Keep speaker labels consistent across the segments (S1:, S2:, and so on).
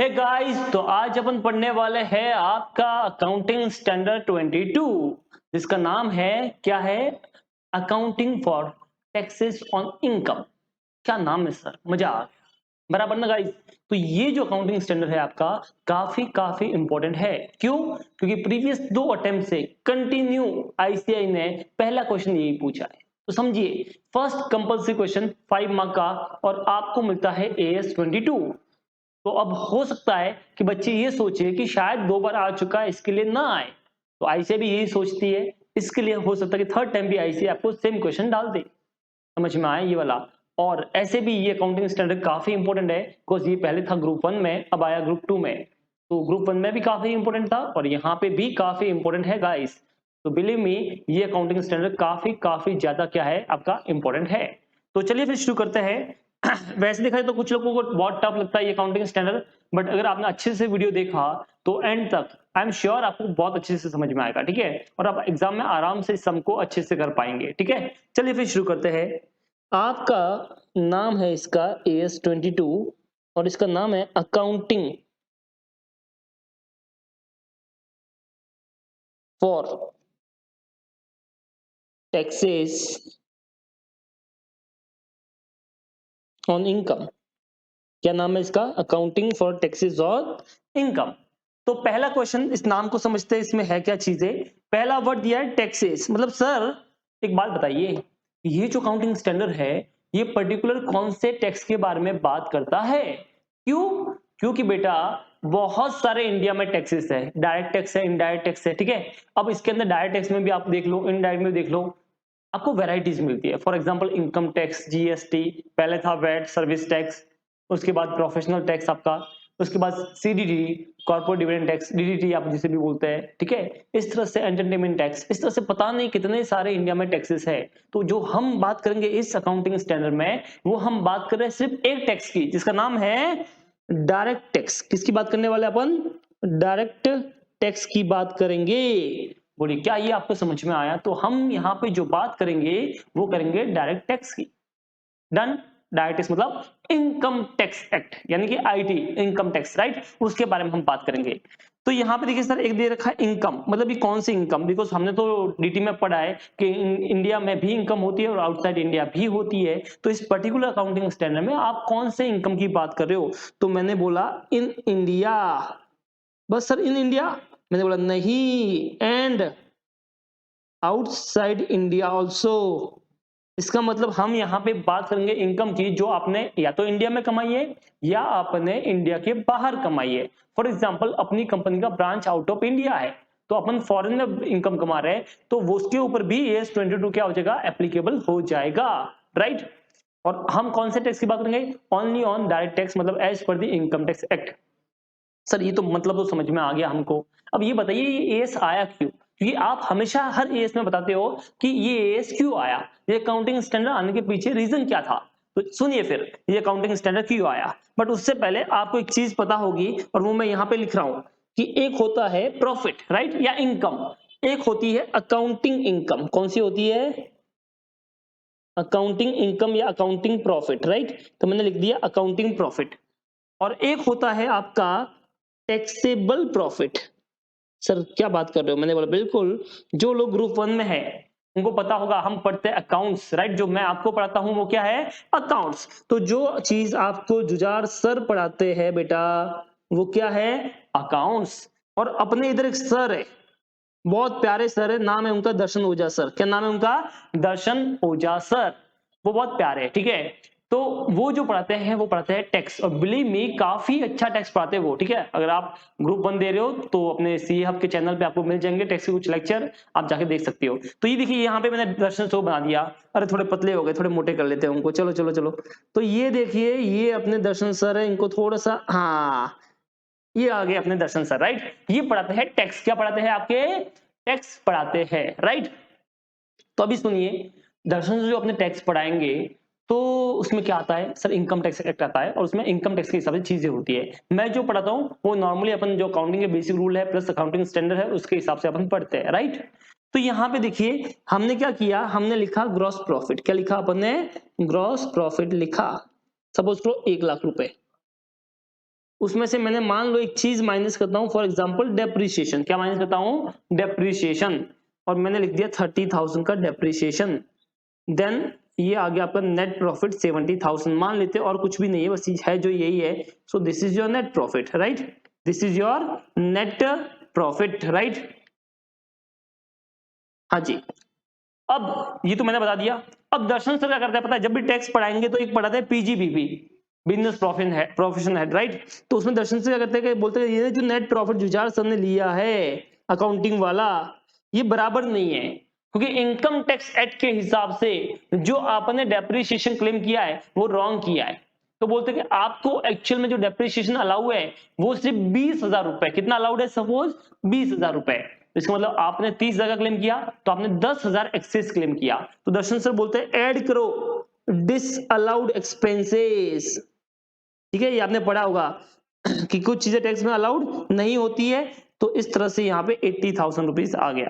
S1: Hey guys, तो आज अपन पढ़ने वाले हैं आपका अकाउंटिंग स्टैंडर्ड 22 जिसका नाम है क्या है accounting for taxes on income. क्या नाम है सर, मजा आ गया बराबर ना गाइस। तो ये जो अकाउंटिंग स्टैंडर्ड है आपका काफी काफी इंपॉर्टेंट है। क्यों? क्योंकि प्रीवियस 2 अटेम्प्ट से कंटिन्यू आईसीआई ने पहला क्वेश्चन यही पूछा है। तो समझिए, फर्स्ट कंपल्सरी क्वेश्चन 5 मार्क का और आपको मिलता है AS 22। तो अब हो सकता है कि बच्चे ये सोचे कि शायद 2 बार आ चुका है इसके लिए ना आए, तो आईसीआई भी यही सोचती है, इसके लिए हो सकता है कि थर्ड टाइम भी आईसीआई आपको सेम क्वेश्चन डाल दे। समझ में आया ये वाला? और ऐसे भी ये अकाउंटिंग स्टैंडर्ड काफी इंपॉर्टेंट है, बिकॉज ये पहले था ग्रुप 1 में, अब आया ग्रुप 2 में। तो ग्रुप 1 में भी काफी इंपॉर्टेंट था और यहाँ पे भी काफी इंपॉर्टेंट है गाइस। तो बिलीव मी, ये अकाउंटिंग स्टैंडर्ड काफी काफी ज्यादा क्या है आपका इंपॉर्टेंट है। तो चलिए फिर शुरू करते हैं। वैसे देखा जाए तो कुछ लोगों को बहुत टफ लगता है ये अकाउंटिंग स्टैंडर्ड, बट अगर आपने अच्छे से वीडियो देखा तो एंड तक आई एम श्योर आपको बहुत अच्छे से समझ में आएगा, ठीक है? और आप एग्जाम में आराम से इस सम को अच्छे से कर पाएंगे, ठीक है? चलिए फिर शुरू करते हैं। आपका नाम है इसका AS 22 और इसका नाम है accounting for taxes on income. क्या नाम है इसका? Accounting for taxes on income. तो पहला क्वेश्चन, इस नाम को समझते हैं इसमें है क्या चीजें। पहला वर्ड दिया है टैक्सेस, मतलब सर एक बात बताइए, ये जो अकाउंटिंग स्टैंडर्ड है ये पर्टिकुलर कौन से टैक्स के बारे में बात करता है? क्यों? क्योंकि बेटा बहुत सारे इंडिया में टैक्सेस है, डायरेक्ट टैक्स है, इनडायरेक्ट टैक्स है, ठीक है? अब इसके अंदर डायरेक्ट टैक्स में भी आप देख लो, इनडायरेक्ट में देख लो, आपको वैरायटीज मिलती है। For example income tax, GST, पहले था वैट सर्विस टैक्स, उसके बाद प्रोफेशनल टैक्स आपका, उसके बाद CDD corporate dividend tax, DDT आप जिसे भी बोलते हैं, ठीक है? इस तरह से एंटरटेनमेंट टैक्स, इस तरह से पता नहीं कितने सारे इंडिया में टैक्सेस है। तो जो हम बात करेंगे इस अकाउंटिंग स्टैंडर्ड में, वो हम बात कर रहे हैं सिर्फ एक टैक्स की, जिसका नाम है डायरेक्ट टैक्स। किसकी बात करने वाले अपन? डायरेक्ट टैक्स की बात करेंगे। बोलिए क्या ये आपको समझ में आया? तो हम यहाँ पे जो बात करेंगे वो करेंगे डायरेक्ट टैक्स की। डन? डायरेक्ट टैक्स मतलब इनकम टैक्स एक्ट, यानी कि आईटी, इनकम टैक्स, राइट? उसके बारे में हम बात करेंगे। तो यहाँ पे देखिए सर, एक दे रखा है इनकम, मतलब ये कौन सी इनकम? बिकॉज हमने तो डीटी में पढ़ा है कि इंडिया में भी इनकम होती है और आउटसाइड इंडिया भी होती है। तो इस पर्टिकुलर अकाउंटिंग स्टैंडर्ड में आप कौन से इनकम की बात कर रहे हो? तो मैंने बोला इन इंडिया। बस सर इन इंडिया? मैंने बोला नहीं, एंड आउटसाइड इंडिया ऑल्सो। इसका मतलब हम यहाँ पे बात करेंगे इनकम की जो आपने या तो इंडिया में कमाई है या आपने इंडिया के बाहर कमाई है। फॉर एग्जांपल अपनी कंपनी का ब्रांच आउट ऑफ इंडिया है, तो अपन फॉरेन में इनकम कमा रहे हैं, तो वो उसके ऊपर भी AS 22 क्या हो जाएगा? एप्लीकेबल हो जाएगा, राइट? और हम कौन से टैक्स की बात करेंगे? ओनली ऑन डायरेक्ट टैक्स, मतलब as per the income tax act. Sir ये तो मतलब तो समझ में आ गया हमको। अब ये बताइए ये एएस आया क्यों? क्योंकि आप हमेशा हर एएस में बताते हो कि ये एएस क्यों आया, ये अकाउंटिंग स्टैंडर्ड आने के पीछे रीजन क्या था। तो सुनिए फिर ये अकाउंटिंग स्टैंडर्ड क्यों आया। बट उससे पहले आपको एक चीज पता होगी और वो मैं यहाँ पे लिख रहा हूं कि एक होता है प्रॉफिट, राइट, या इनकम, एक होती है अकाउंटिंग इनकम। कौन सी होती है? अकाउंटिंग इनकम या अकाउंटिंग प्रॉफिट, राइट? तो मैंने लिख दिया अकाउंटिंग प्रॉफिट। और एक होता है आपका टैक्सेबल प्रॉफिट। सर क्या बात कर रहे हो? मैंने बोला बिल्कुल, जो लोग ग्रुप 1 में है उनको पता होगा, हम पढ़ते हैं अकाउंट्स, राइट? जो मैं आपको पढ़ाता हूं वो क्या है? अकाउंट्स। तो जो चीज आपको जुझार सर पढ़ाते हैं बेटा वो क्या है? अकाउंट्स। और अपने इधर एक सर है, बहुत प्यारे सर है, नाम है उनका दर्शन ओझा सर। क्या नाम है उनका? दर्शन ओझा सर। वो बहुत प्यारे है, ठीक है? तो वो जो पढ़ाते हैं वो पढ़ाते हैं टैक्स, और बिलीव मी काफी अच्छा टैक्स पढ़ाते हैं वो, ठीक है? अगर आप ग्रुप 1 दे रहे हो तो अपने सी हब के चैनल पे आपको मिल जाएंगे टैक्स के कुछ लेक्चर, आप जाके देख सकते हो। तो ये देखिए यहाँ पे मैंने दर्शन शो बना दिया। अरे थोड़े पतले हो गए, थोड़े मोटे कर लेते हैं उनको। चलो चलो चलो। तो ये देखिए ये अपने दर्शन सर है, इनको थोड़ा सा, हाँ ये आ गए अपने दर्शन सर, राइट? ये पढ़ाते हैं टैक्स। क्या पढ़ाते हैं? आपके टैक्स पढ़ाते हैं, राइट? तो अभी सुनिए, दर्शन जो अपने टैक्स पढ़ाएंगे तो उसमें क्या आता है सर? इनकम टैक्स एक्ट आता है और उसमें इनकम टैक्स के हिसाब से चीजें होती है। मैं जो पढ़ाता हूँ वो नॉर्मली अपन जो अकाउंटिंग के बेसिक रूल है प्लस अकाउंटिंग स्टैंडर्ड है उसके हिसाब से अपन पढ़ते हैं, राइट? तो यहाँ पे देखिए हमने क्या किया, हमने लिखा ग्रॉस प्रॉफिट। क्या लिखा अपन ने? ग्रॉस प्रॉफिट लिखा। सपोज करो 1 लाख रुपए, उसमें से मैंने मान लो एक चीज माइनस करता हूं, फॉर एग्जांपल डेप्रिसिएशन। क्या माइनस करता हूं? डेप्रिसिएशन। और मैंने लिख दिया 30,000 का डेप्रिसिएशन। देन ये आ गया आपका नेट प्रॉफिट 70,000 मान लेते हैं, और कुछ भी नहीं है, बस है जो यही है। So this is your net profit, right? This is your net profit, right? हाँ जी। अब ये तो मैंने बता दिया। अब दर्शन सर क्या करता है पता है? जब भी टैक्स पढ़ाएंगे तो एक पढ़ाते हैं पीजीबीपी, बिजनेस प्रॉफिट है, प्रोफेशन हेड, राइट? तो उसमें दर्शन सर क्या करते हैं कि बोलते हैं ये जो नेट प्रॉफिट जुझार सर ने लिया है अकाउंटिंग वाला, ये बराबर नहीं है, क्योंकि इनकम टैक्स एक्ट के हिसाब से जो आपने डेप्रिसिएशन क्लेम किया है वो रॉन्ग किया है। तो बोलते हैं कि आपको एक्चुअल में जो डेप्रिसिएशन अलाउ है वो सिर्फ 20,000 रुपए, कितना अलाउड है? सपोज 20,000 रुपए। इसका मतलब आपने 30,000 का क्लेम किया तो आपने 10,000 एक्सेस क्लेम किया। तो दर्शन सर बोलते हैं ऐड करो डिस अलाउड एक्सपेंसेस। ठीक है, ये आपने पढ़ा होगा कि कुछ चीजें टैक्स में अलाउड नहीं होती है। तो इस तरह से यहाँ पे 80,000 रुपीज आ गया।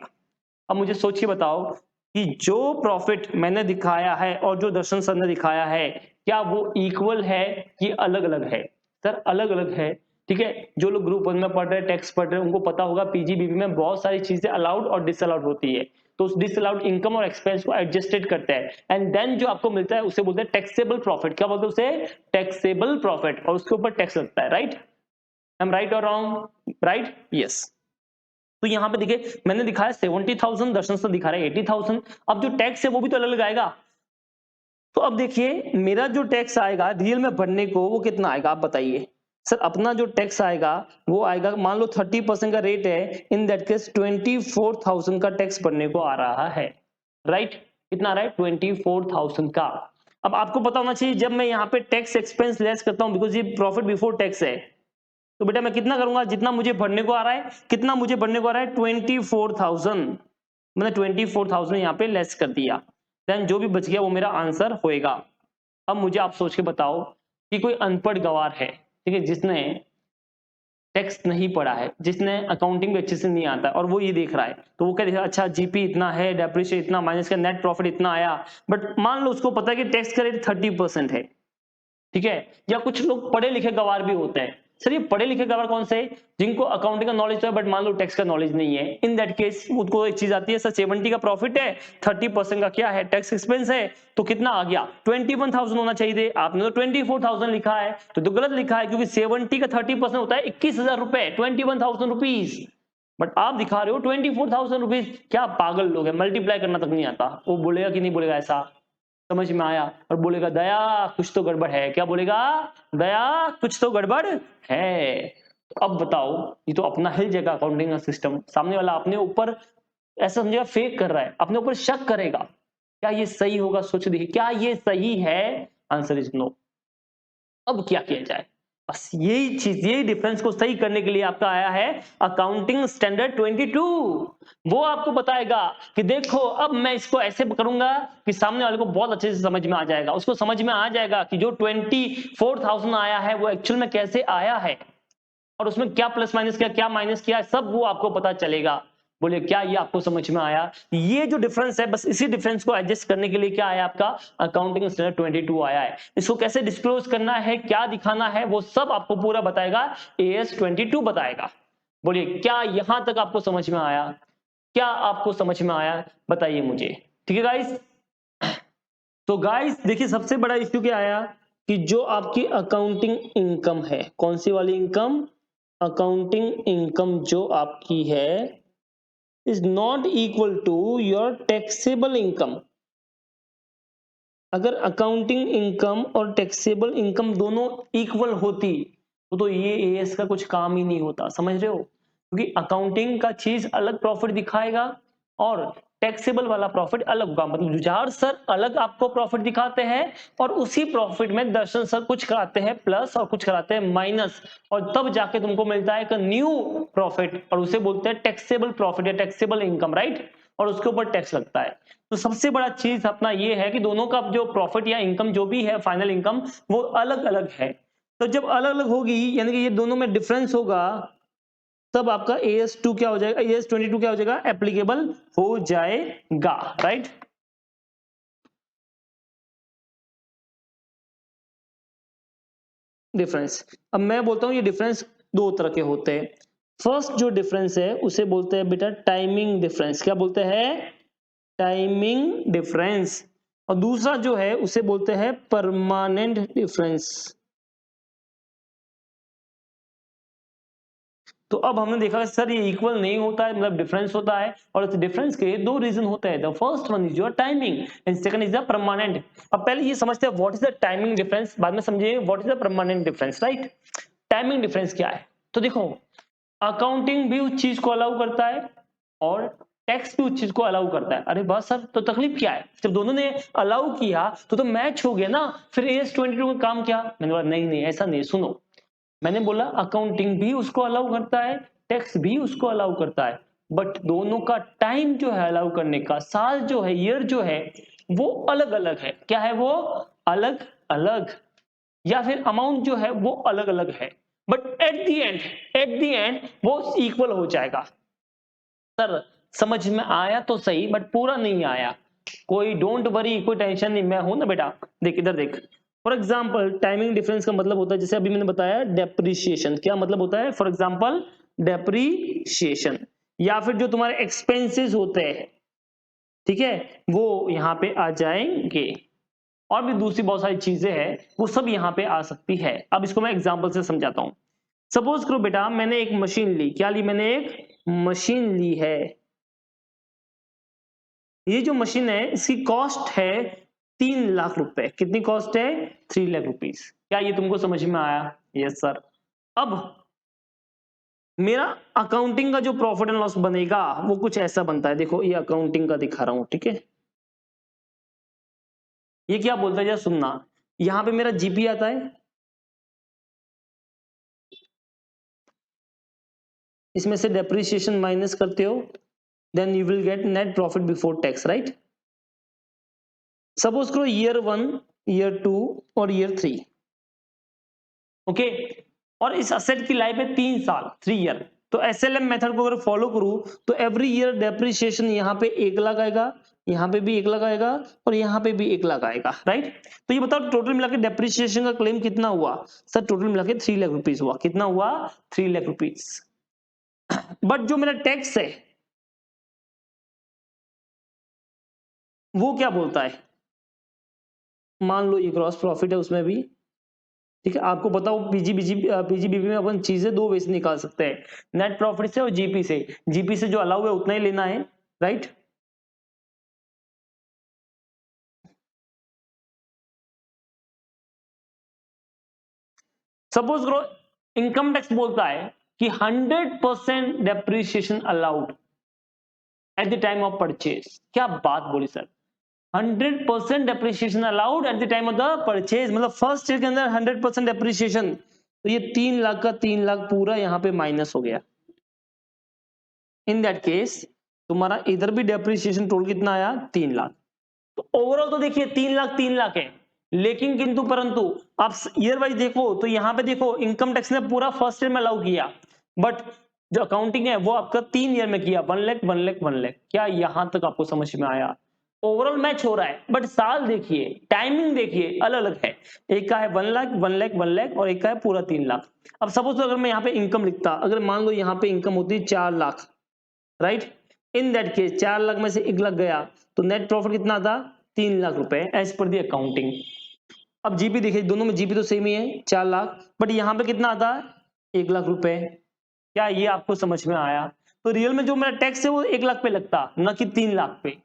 S1: अब मुझे सोच के बताओ कि जो प्रॉफिट मैंने दिखाया है और जो दर्शन सर ने दिखाया है, क्या वो इक्वल है कि अलग अलग है? सर अलग अलग है। ठीक है, जो लोग ग्रुप 1 में पढ़ रहे हैं, टैक्स पढ़ रहे हैं, उनको पता होगा पीजीबीबी में बहुत सारी चीजें अलाउड और डिसअलाउड होती है। तो उस डिसअलाउड इनकम और एक्सपेंस को एडजस्टेड करते हैं, एंड देन जो आपको मिलता है उसे बोलते हैं टैक्सेबल प्रॉफिट। क्या बोलते हैं उसे? Taxable profit. और उसके ऊपर टैक्स लगता है, राइट? आई एम राइट और रॉन्ग? Right, yes. तो यहाँ पे देखिए मैंने दिखाया 70,000, दर्शन से दिखा रहा है 80,000। अब जो टैक्स है वो भी तो अलग अलग आएगा। तो अब देखिए मेरा जो टैक्स आएगा रियल में भरने को वो कितना आएगा आप बताइए। सर अपना जो टैक्स आएगा वो आएगा, मान लो 30% का रेट है, इन दैट केस 24,000 का टैक्स भरने को आ रहा है, राइट? कितना आ रहा है? 24,000 का। अब आपको पता होना चाहिए जब मैं यहाँ पे टैक्स एक्सपेंस लेस करता हूँ, बिकॉज ये प्रॉफिट बिफोर टैक्स है, तो बेटा मैं कितना करूंगा? जितना मुझे भरने को आ रहा है, कितना मुझे भरने को आ रहा है? 24,000। मैंने 24,000 यहाँ पे लेस कर दिया, देन जो भी बच गया वो मेरा आंसर होएगा। अब मुझे आप सोच के बताओ कि कोई अनपढ़ गवार है, ठीक है, जिसने टैक्स नहीं पढ़ा है, जिसने अकाउंटिंग भी अच्छे से नहीं आता और वो ये देख रहा है, तो वो कह रहा है अच्छा जीपी इतना है, डेप्रिसिएशन इतना, माइनस का नेट प्रॉफिट इतना आया, बट मान लो उसको पता है कि टैक्स का रेट 30% है, ठीक है? या कुछ लोग पढ़े लिखे गवार भी होते हैं। सर ये पढ़े लिखे गवार कौन से? जिनको अकाउंटिंग का नॉलेज तो है बट मान लो टैक्स का नॉलेज नहीं है। इन दैट केस उनको एक चीज आती है, सर 70 का प्रॉफिट है, 30% का क्या है? टैक्स एक्सपेंस है, तो कितना आ गया? 21,000 होना चाहिए। आपने तो 24,000 लिखा है, तो गलत लिखा है, क्योंकि 70 का 30% होता है 21,000 रुपए, 21,000 रुपीज। बट आप दिखा रहे हो 24,000 रुपीज। क्या पागल लोग हैं, मल्टीप्लाई करना तक नहीं आता। वो बोलेगा कि नहीं बोलेगा ऐसा? समझ में आया? और बोलेगा दया कुछ तो गड़बड़ है। क्या बोलेगा? दया कुछ तो गड़बड़ है। तो अब बताओ, ये तो अपना हिल जाएगा अकाउंटिंग का सिस्टम। सामने वाला अपने ऊपर ऐसा समझेगा फेक कर रहा है, अपने ऊपर शक करेगा, क्या ये सही होगा? सोच देखिए, क्या ये सही है? Answer is no. अब क्या किया जाए? बस यही चीज, यही डिफरेंस को सही करने के लिए आपका आया है अकाउंटिंग स्टैंडर्ड 22। वो आपको बताएगा कि देखो अब मैं इसको ऐसे करूंगा कि सामने वाले को बहुत अच्छे से समझ में आ जाएगा। उसको समझ में आ जाएगा कि जो 24,000 आया है वो एक्चुअल में कैसे आया है, और उसमें क्या प्लस माइनस किया, क्या माइनस किया, सब वो आपको पता चलेगा। बोले क्या ये आपको समझ में आया? ये जो डिफरेंस है, बस इसी डिफरेंस को एडजस्ट करने के लिए क्या आया आपका अकाउंटिंग स्टैंडर्ड 22 आया है। इसको कैसे डिस्क्लोज करना है, क्या दिखाना है, वो सब आपको पूरा बताएगा AS 22 बताएगा। बोलिए क्या यहां तक आपको समझ में आया? क्या आपको समझ में आया? बताइए मुझे। ठीक है गाइस? तो गाइस देखिए सबसे बड़ा इश्यू क्या आया कि जो आपकी अकाउंटिंग इनकम है, कौन सी वाली इनकम? अकाउंटिंग इनकम जो आपकी है is not equal to your taxable income. अगर अकाउंटिंग इनकम और टैक्सेबल इनकम दोनों इक्वल होती तो ये एएस का कुछ काम ही नहीं होता। समझ रहे हो? क्योंकि अकाउंटिंग का चीज अलग प्रॉफिट दिखाएगा और टैक्सेबल वाला प्रॉफिट अलग होगा। मतलब जुझार सर अलग आपको प्रॉफिट दिखाते हैं और उसी प्रॉफिट में दर्शन सर कुछ कराते हैं प्लस और कुछ कराते हैं माइनस, और तब जाके तुमको मिलता है एक न्यू प्रॉफिट, और उसे बोलते हैं टैक्सेबल प्रॉफिट या टैक्सेबल इनकम, राइट? और उसके ऊपर टैक्स लगता है। तो सबसे बड़ा चीज अपना ये है कि दोनों का जो प्रॉफिट या इनकम जो भी है फाइनल इनकम वो अलग अलग है। तो जब अलग अलग होगी यानी कि ये दोनों में डिफरेंस होगा, तब आपका AS2 क्या हो जाएगा, AS22 क्या हो जाएगा? एप्लीकेबल हो जाएगा, राइट? डिफरेंस। अब मैं बोलता हूँ ये डिफरेंस दो तरह के होते हैं। फर्स्ट जो डिफरेंस है उसे बोलते हैं बेटा टाइमिंग डिफरेंस। क्या बोलते हैं? Timing difference. और दूसरा जो है उसे बोलते हैं परमानेंट डिफरेंस। तो अब हमने देखा सर ये इक्वल नहीं होता है, मतलब डिफरेंस होता है, और इस डिफरेंस के दो रीजन होते हैं। The first one is your timing and second is the permanent. अब पहले ये समझते हैं what is the timing difference, बाद में समझिए what is the permanent difference, right. Timing difference क्या है? तो देखो, अकाउंटिंग भी उस चीज को अलाउ करता है और टैक्स भी उस चीज को अलाउ करता है। अरे बस सर, तो तकलीफ क्या है? जब दोनों ने अलाउ किया तो मैच हो गया ना, फिर AS22 का काम क्या? मैंने बोला नहीं नहीं ऐसा नहीं, सुनो, मैंने बोला अकाउंटिंग भी उसको अलाउ करता है, टैक्स भी उसको अलाउ करता है, बट दोनों का टाइम जो है अलाउ करने का, साल जो है, ईयर जो है, वो अलग अलग है। क्या है वो? अलग अलग। या फिर अमाउंट जो है वो अलग अलग है, बट एट द एंड वो इक्वल हो जाएगा। सर समझ में आया तो सही, बट पूरा नहीं आया। कोई डोंट वरी, कोई टेंशन नहीं, मैं हूं ना बेटा। देख इधर देख, फॉर एग्जाम्पल टाइमिंग डिफरेंस का मतलब होता है, जैसे अभी मैंने बताया डेप्रिसिएशन। क्या मतलब होता है? फॉर एग्जाम्पल डेप्रिसिएशन, या फिर जो तुम्हारे एक्सपेंसेस होते हैं, ठीक है, वो यहाँ पे आ जाएंगे। और भी दूसरी बहुत सारी चीजें हैं, वो सब यहाँ पे आ सकती है। अब इसको मैं एग्जाम्पल से समझाता हूँ। सपोज करो बेटा मैंने एक मशीन ली। क्या ली? मैंने एक मशीन ली है। ये जो मशीन है इसकी कॉस्ट है 3 लाख रुपए। कितनी कॉस्ट है? 3 लाख रुपीज। क्या ये तुमको समझ में आया? Yes sir. अब मेरा अकाउंटिंग का जो प्रॉफिट एंड लॉस बनेगा वो कुछ ऐसा बनता है। देखो ये अकाउंटिंग का दिखा रहा हूं, ठीक है। ये क्या बोलता है जरा सुनना। यहां पे मेरा जीपी आता है, इसमें से डेप्रिसिएशन माइनस करते हो, then you will get net profit before tax, right. Suppose करो ईयर 1, ईयर 2 और ईयर 3, ओके। और इस असेट की लाइफ है 3 साल, 3 ईयर। तो SLM मेथड को अगर फॉलो करूं तो एवरी ईयर डेप्रिसिएशन यहाँ पे 1 लाख आएगा, यहाँ पे भी 1 लाख आएगा, और यहाँ पे भी 1 लाख आएगा, राइट। तो ये बताओ टोटल मिला के डेप्रिसिएशन का क्लेम कितना हुआ? सर टोटल मिला के 3 लाख रुपीज हुआ। कितना हुआ? 3 लाख रुपीज। बट जो मेरा टैक्स है वो क्या बोलता है? मान लो ये ग्रॉस प्रॉफिट है उसमें भी, ठीक है। आपको पता हो पीजीबीपी में अपन चीजें दो वे से निकाल सकते हैं, नेट प्रॉफिट से और जीपी से। जीपी से जो अलाउ है उतना ही लेना है, राइट। सपोज करो इनकम टैक्स बोलता है कि 100% depreciation allowed at the time of purchase. क्या बात बोली sir, 100% depreciation allowed at the time of the purchase, मतलब फर्स्ट ईयर के अंदर 100% डेप्रिसिएशन। तो ये 3 लाख का 3 लाख पूरा यहाँ पे माइनस हो गया। इन दैट केस तुम्हारा इधर भी डेप्रिसिएशन टोटल कितना आया? 3 लाख। तो ओवरऑल तो देखिए 3 लाख 3 लाख है, लेकिन किंतु परंतु आप ईयर वाइज देखो तो यहाँ पे देखो इनकम टैक्स ने पूरा फर्स्ट ईयर में अलाउ किया, बट जो अकाउंटिंग है वो आपका 3 ईयर में किया, 1 लाख 1 लाख 1 लाख। क्या यहां तक आपको समझ में आया? ओवरऑल मैच हो रहा है, बट साल देखिए, टाइमिंग देखिए, अलग अलग है। एक का है 1 लाख 1 लाख 1 लाख और एक का है पूरा 3 लाख। अब सपोज अगर मैं यहाँ पे इनकम लिखता, अगर मान लो यहाँ पे इनकम होती 4 lakh, right. In that case 4 lakh में से 1 लाख गया तो नेट प्रॉफिट कितना था? 3 लाख रुपए एज पर दी अकाउंटिंग। अब जीपी देखिए, दोनों में जीपी तो सेम ही है 4 लाख, बट यहाँ पे कितना आता है? 1 लाख रुपए। क्या ये आपको समझ में आया? तो रियल में जो मेरा टैक्स है वो 1 लाख पे लगता, ना कि 3 लाख पे।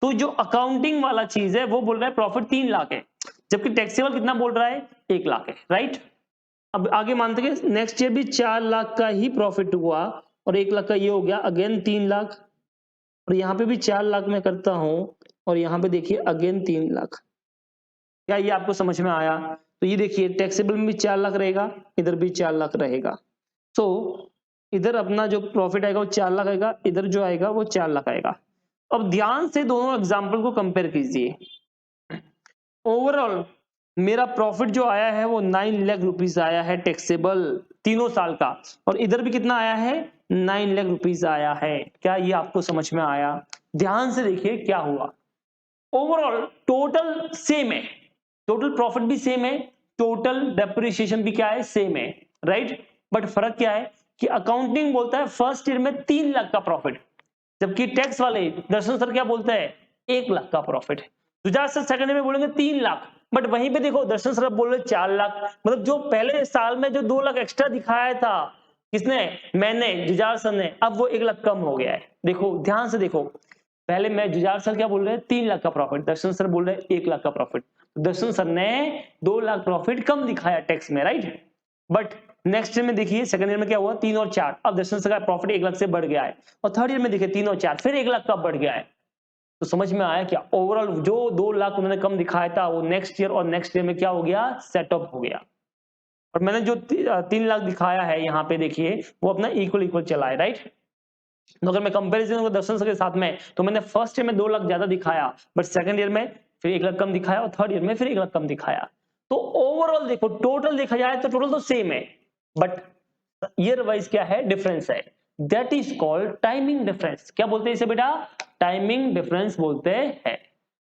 S1: तो जो अकाउंटिंग वाला चीज है वो बोल रहा है प्रॉफिट 3 लाख है, जबकि टैक्सेबल कितना बोल रहा है? 1 लाख है, राइट। अब आगे मानते हैं नेक्स्ट ईयर भी 4 लाख का ही प्रॉफिट हुआ और 1 लाख का ये हो गया, अगेन 3 लाख। और यहाँ पे भी 4 लाख में करता हूं और यहाँ पे देखिए अगेन 3 लाख। क्या ये आपको समझ में आया? तो ये देखिए टैक्सेबल में भी 4 लाख रहेगा, इधर भी 4 लाख रहेगा। तो इधर अपना जो प्रॉफिट आएगा वो 4 लाख आएगा, इधर जो आएगा वो 4 लाख आएगा। अब ध्यान से दोनों एग्जाम्पल को कंपेयर कीजिए। ओवरऑल मेरा प्रॉफिट जो आया है वो 9 लाख रुपीज आया है टैक्सेबल, तीनों साल का। और इधर भी कितना आया है? 9 लाख रुपीज आया है। क्या ये आपको समझ में आया? ध्यान से देखिए क्या हुआ। ओवरऑल टोटल सेम है, टोटल प्रॉफिट भी सेम है, टोटल डेप्रिसिएशन भी क्या है, सेम है, राइट। बट फर्क क्या है कि अकाउंटिंग बोलता है फर्स्ट ईयर में 3 लाख का प्रॉफिट, जबकि टैक्स वाले दर्शन सर क्या बोलते हैं, 1 लाख का profit. Jujhar sir second year में बोलेंगे 3 लाख, बट वहीं पे देखो दर्शन सर बोल रहे 4 लाख, मतलब जो पहले साल में जो 2 लाख एक्स्ट्रा दिखाया था किसने, मैंने, जुझार सर ने, अब वो 1 लाख कम हो गया है। देखो ध्यान से देखो, पहले मैं, जुझार सर क्या बोल रहे हैं, 3 लाख का प्रॉफिट, दर्शन सर बोल रहे हैं 1 लाख का प्रॉफिट। दर्शन सर ने 2 लाख प्रॉफिट कम दिखाया टैक्स में, राइट। बट नेक्स्ट ईयर में देखिए, सेकंड ईयर में क्या हुआ, 3 और 4, अब दर्शन सर का प्रॉफिट 1 लाख से बढ़ गया है, और थर्ड ईयर में देखिए 3 और 4 फिर 1 लाख का बढ़ गया है। तो समझ में आया क्या, ओवरऑल जो 2 लाख उन्होंने कम दिखाया था वो नेक्स्ट ईयर और नेक्स्ट ईयर में क्या हो गया, सेटअप हो गया। और मैंने जो 3 लाख दिखाया है यहाँ पे देखिए, वो अपना इक्वल इक्वल चला है, राइट। तो अगर मैं कंपैरिजन दर्शन सर के साथ में, तो मैंने फर्स्ट ईयर में 2 लाख ज्यादा दिखाया, बट सेकंड ईयर में फिर 1 लाख कम दिखाया, और थर्ड ईयर में फिर 1 लाख कम दिखाया। तो ओवरऑल देखो, टोटल देखा जाए तो टोटल तो सेम है, बट ईयर वाइज क्या है, डिफरेंस है। That is called timing difference. क्या बोलते हैं इसे बेटा, टाइमिंग डिफरेंस बोलते हैं।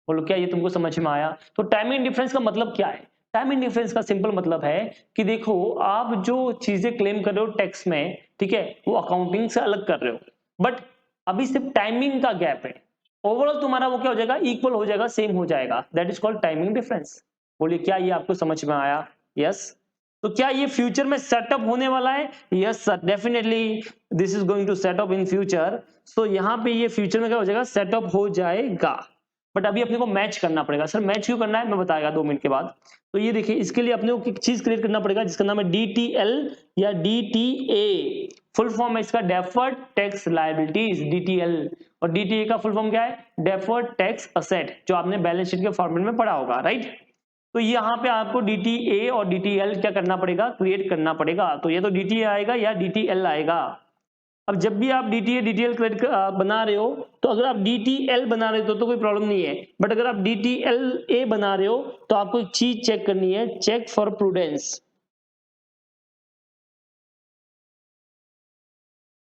S1: बोलो क्या ये तुमको समझ में आया। तो टाइमिंग डिफरेंस का मतलब क्या है, टाइमिंग डिफरेंस का सिंपल मतलब है कि देखो आप जो चीजें क्लेम कर रहे हो टैक्स में, ठीक है, वो अकाउंटिंग से अलग कर रहे हो, बट अभी सिर्फ टाइमिंग का गैप है, ओवरऑल तुम्हारा वो क्या हो जाएगा, इक्वल हो जाएगा, सेम हो जाएगा। That is called timing difference. बोलिए क्या ये आपको समझ में आया। यस। तो क्या ये फ्यूचर में सेटअप होने वाला है, yes sir, definitely this is going to setup in future. So यहाँ पे ये फ्यूचर में क्या हो जाएगा, सेटअप हो जाएगा, बट अभी अपने को मैच करना पड़ेगा। सर मैच क्यों करना है, मैं बताएगा 2 मिनट के बाद। तो ये देखिए, इसके लिए अपने को एक चीज क्रिएट करना पड़ेगा जिसका नाम है DTL या DTA। फुल फॉर्म है इसका डेफर्ड टैक्स लायबिलिटीज, DTL। और DTA का फुल फॉर्म क्या है, डेफर्ड टैक्स असेट, जो आपने बैलेंस शीट के फॉर्मेट में पढ़ा होगा, राइट। तो यहाँ पे आपको DTA और DTL क्या करना पड़ेगा, क्रिएट करना पड़ेगा। तो ये तो DTA आएगा या DTL आएगा। अब जब भी आप DTA DTL क्रेडिट बना रहे हो, तो अगर आप DTL बना रहे हो तो कोई प्रॉब्लम नहीं है, बट अगर आप DTLA बना रहे हो तो आपको एक चीज चेक करनी है, चेक फॉर प्रूडेंस।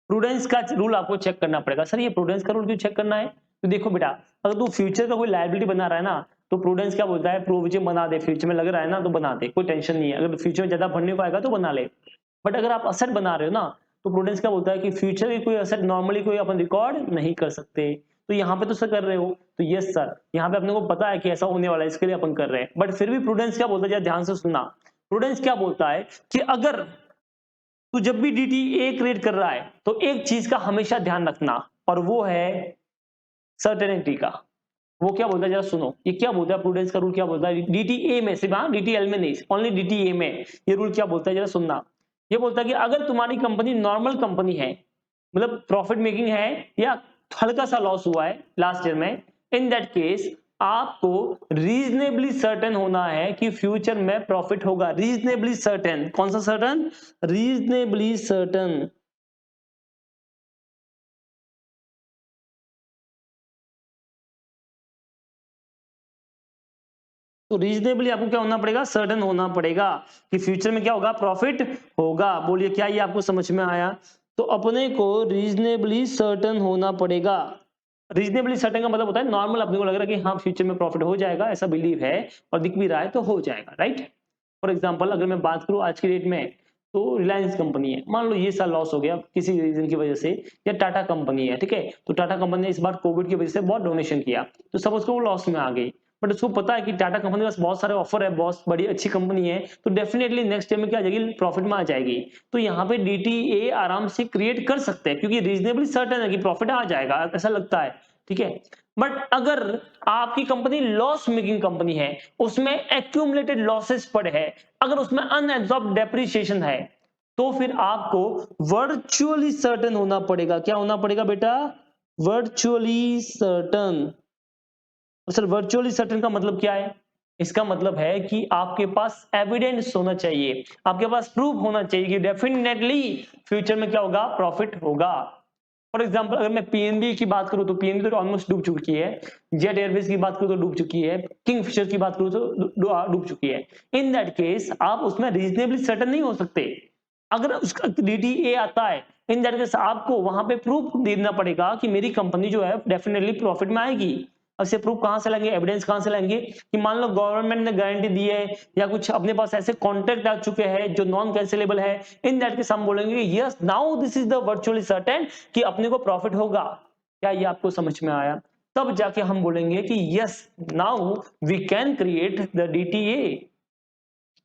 S1: प्रूडेंस का रूल आपको चेक करना पड़ेगा। सर ये प्रूडेंस का रूल क्यों चेक करना है, तो देखो बेटा, अगर तू फ्यूचर का कोई लायबिलिटी बना रहा है ना, तो प्रूडेंस क्या बोलता है, प्रोविजन बना दे, फ्यूचर में लग रहा है ना तो बना दे, कोई टेंशन नहीं है, अगर फ्यूचर में ज्यादा भरने को आएगा तो बना ले। बट अगर आप असेट बना रहे हो ना, तो प्रूडेंस क्या बोलता है कि फ्यूचर की कोई असेट नॉर्मली कोई अपन रिकॉर्ड नहीं कर सकते। तो यहाँ पे तो सर कर रहे हो, तो यस सर, यहाँ पे अपने को पता है कि ऐसा होने वाला है, इसके लिए अपन कर रहे हैं। बट फिर भी प्रूडेंस क्या बोलता है, ध्यान से सुनना। प्रूडेंस क्या बोलता है कि अगर तो जब भी DTA क्रिएट कर रहा है तो एक चीज का हमेशा ध्यान रखना, और वो है सर्टेनिटी का। वो क्या बोलता है जरा सुनो, ये क्या बोलता है, प्रूडेंस का रूल क्या बोलता है, DTA में सिर्फ, हाँ DTL में नहीं, ओनली DTA में ये रूल क्या बोलता है जरा सुनना। ये बोलता है कि अगर तुम्हारी कंपनी नॉर्मल कंपनी है, मतलब प्रॉफिट मेकिंग है, या हल्का सा लॉस हुआ है लास्ट ईयर में, इन दैट केस आपको रीजनेबली सर्टेन होना है कि फ्यूचर में प्रॉफिट होगा। रीजनेबली सर्टेन, कौन सा सर्टेन, रीजनेबली सर्टेन। तो रीजनेबली आपको क्या होना पड़ेगा, सर्टेन होना पड़ेगा कि फ्यूचर में क्या होगा, प्रॉफिट होगा। बोलिए क्या ये आपको समझ में आया। तो अपने को रीजनेबली सर्टेन होना पड़ेगा। रीजनेबली सर्टेन का मतलब होता है नॉर्मल अपने को लग रहा है कि हाँ फ्यूचर में प्रॉफिट हो जाएगा, ऐसा बिलीव है और दिख भी रहा है तो हो जाएगा, राइट। फॉर एग्जाम्पल अगर मैं बात करूं आज की डेट में, तो रिलायंस कंपनी है, मान लो ये साल लॉस हो गया किसी रीजन की वजह से, या टाटा कंपनी है, ठीक है, तो टाटा कंपनी ने इस बार कोविड की वजह से बहुत डोनेशन किया, तो सब उसको वो लॉस में आ गई। बट उसको पता है कि टाटा कंपनी के पास बहुत सारे ऑफर है, बहुत बड़ी अच्छी कंपनी है, तो डेफिनेटली नेक्स्ट ईयर में क्या आ जाएगी, प्रॉफिट में आ जाएगी। तो यहाँ पे DTA आराम से क्रिएट कर सकते हैं क्योंकि रीजनेबली सर्टेन है कि प्रॉफिट आ जाएगा, ऐसा लगता है, ठीक है। बट अगर आपकी कंपनी लॉस मेकिंग कंपनी है, उसमें एक्यूमुलेटेड लॉसेस पड़े हैं, अगर उसमें अनएब्सॉर्ब्ड डेप्रिसिएशन है, तो फिर आपको वर्चुअली सर्टेन होना पड़ेगा। क्या होना पड़ेगा बेटा, virtually certain. Sir virtually certain का मतलब क्या है, इसका मतलब है कि आपके पास एविडेंस होना चाहिए, आपके पास प्रूफ होना चाहिए कि डेफिनेटली फ्यूचर में क्या होगा, प्रॉफिट होगा। फॉर एग्जाम्पल अगर मैं PNB की बात करूं तो PNB तो ऑलमोस्ट डूब चुकी है, जेट एयरवेज की बात करूं तो डूब चुकी है, किंगफिशर की बात करूं तो डूब चुकी है। इन दैट केस आप उसमें रीजनेबली सर्टेन नहीं हो सकते। अगर उसका DTA आता है, इन दैट केस आपको वहां पे प्रूफ देना पड़ेगा कि मेरी कंपनी जो है डेफिनेटली प्रॉफिट में आएगी। अब से प्रूफ कहां से लाएंगे, एविडेंस कहां से लाएंगे कि मान लो गवर्नमेंट ने गारंटी दी है या कुछ अपने पास ऐसे कॉन्ट्रैक्ट आ चुके हैं जो नॉन कैंसिलेबल है, इन दैट केस हम बोलेंगे yes now this is the virtually certain कि अपने को प्रॉफिट होगा। क्या ये आपको समझ में आया? तब जाके हम बोलेंगे कि yes now we can create the DTA.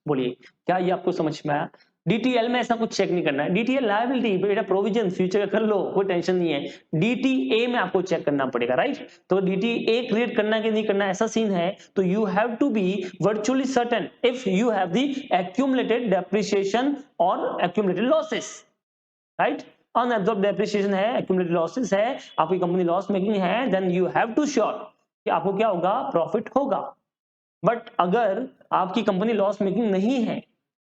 S1: बोलिए क्या ये आपको समझ में आया? डीटीएल में ऐसा कुछ चेक नहीं करना है, डीटीएल लायबिलिटी बेटा प्रोविजन फ्यूचर का कर लो, कोई टेंशन नहीं है। डीटीए में आपको चेक करना पड़ेगा, राइट? तो डीटीए क्रिएट करना है कि नहीं करना, ऐसा सीन है तो you have to be virtually certain if you have the accumulated depreciation और accumulated losses, right? Unabsorbed depreciation है, एक्यूमुलेटेड लॉसेस है, आपकी कंपनी लॉस मेकिंग है, then you have to sure कि आपको क्या होगा, प्रॉफिट होगा। बट अगर आपकी कंपनी लॉस मेकिंग नहीं है,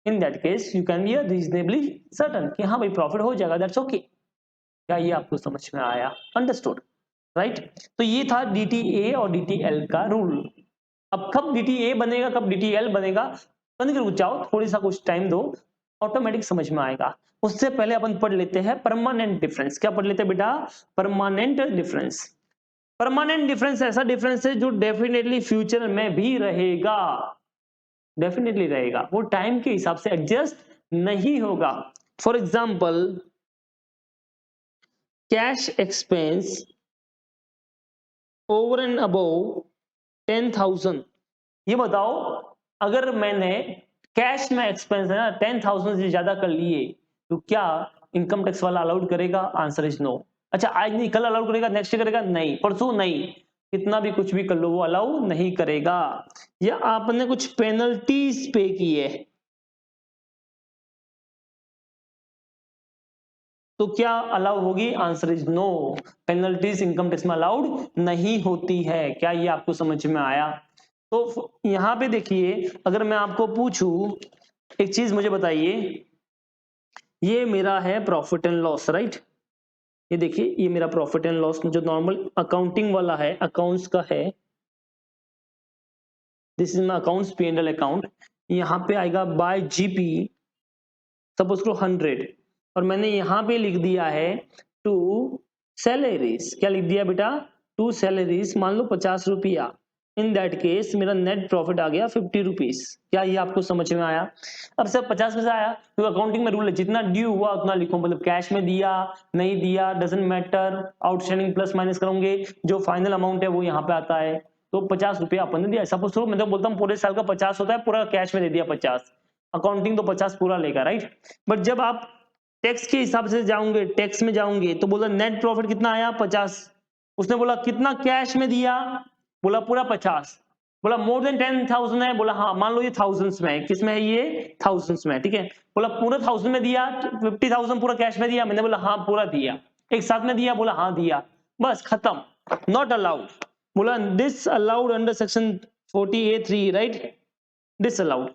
S1: in that case you can be reasonably certain कि हाँ भाई प्रॉफिट हो जाएगा, दैट्स ओके। क्या ये आपको समझ में आया? Understood, right? तो ये था डीटीए और डीटीएल का रूल। अब कब डीटीए बनेगा, कब डीटीएल बनेगा, बंद कर रुक जाओ, थोड़ी सा कुछ टाइम दो, ऑटोमेटिक समझ में आएगा। उससे पहले अपन पढ़ लेते हैं परमानेंट डिफरेंस। क्या पढ़ लेते हैं बेटा? Permanent difference. परमानेंट डिफरेंस ऐसा डिफरेंस है जो डेफिनेटली फ्यूचर में भी रहेगा, डेफिनेटली रहेगा, वो टाइम के हिसाब से एडजस्ट नहीं होगा। For example cash expense over and above 10,000, ये बताओ अगर मैंने कैश में एक्सपेंस है ना 10,000 से ज्यादा कर लिए तो क्या इनकम टैक्स वाला अलाउड करेगा? Answer is no. अच्छा आज नहीं कल अलाउड करेगा, नेक्स्ट करेगा? नहीं, परसों नहीं, कितना भी कुछ भी कर लो वो अलाउ नहीं करेगा। या आपने कुछ पेनल्टीज पे की है तो क्या अलाउ होगी? Answer is no, penalties income tax में अलाउड नहीं होती है। क्या ये आपको समझ में आया? तो यहां पे देखिए अगर मैं आपको पूछूं एक चीज मुझे बताइए, ये मेरा है प्रॉफिट एंड लॉस, राइट? ये देखिए ये मेरा प्रॉफिट एंड लॉस जो नॉर्मल अकाउंटिंग वाला है, अकाउंट्स का है, this is my accounts P and L account. यहाँ पे आएगा बाय जीपी सपोज करो 100 और मैंने यहाँ पे लिख दिया है टू सैलरीज। क्या लिख दिया बेटा? टू सैलरीज, मान लो 50 रुपया। इन दैट केस मेरा नेट प्रॉफिट आ गया 50 रुपीज। क्या ये आपको समझ में आया? अब सर 50 पैसा आया तो अकाउंटिंग में रूल है जितना ड्यू हुआ उतना लिखो, मतलब कैश में दिया नहीं दिया doesn't matter, outstanding plus minus करोगे जो फाइनल अमाउंट है वो यहाँ पे आता है। तो 50 रुपया अपन ने दिया, सपोज करो मैं तो बोलता हूँ पूरे साल का 50 होता है, पूरा कैश में दे दिया 50, अकाउंटिंग तो 50 पूरा लेगा, राइट? बट जब आप टैक्स के हिसाब से जाओगे, टैक्स में जाओगे तो बोला नेट प्रॉफिट कितना आया 50, उसने बोला कितना कैश में दिया, बोला पूरा 50, बोला मोर देन 10,000 है, बोला हाँ मान लो ये थाउजेंड्स में है, किस में है ये? थाउजेंड्स में, ठीक है? बोला पूरा 1000 में दिया, 50,000 पूरा कैश में दिया, मैंने बोला हाँ पूरा दिया, एक साथ में दिया, बोला हाँ दिया, बस खत्म, नॉट अलाउड। बोला this allowed under section 40A(3), right? This allowed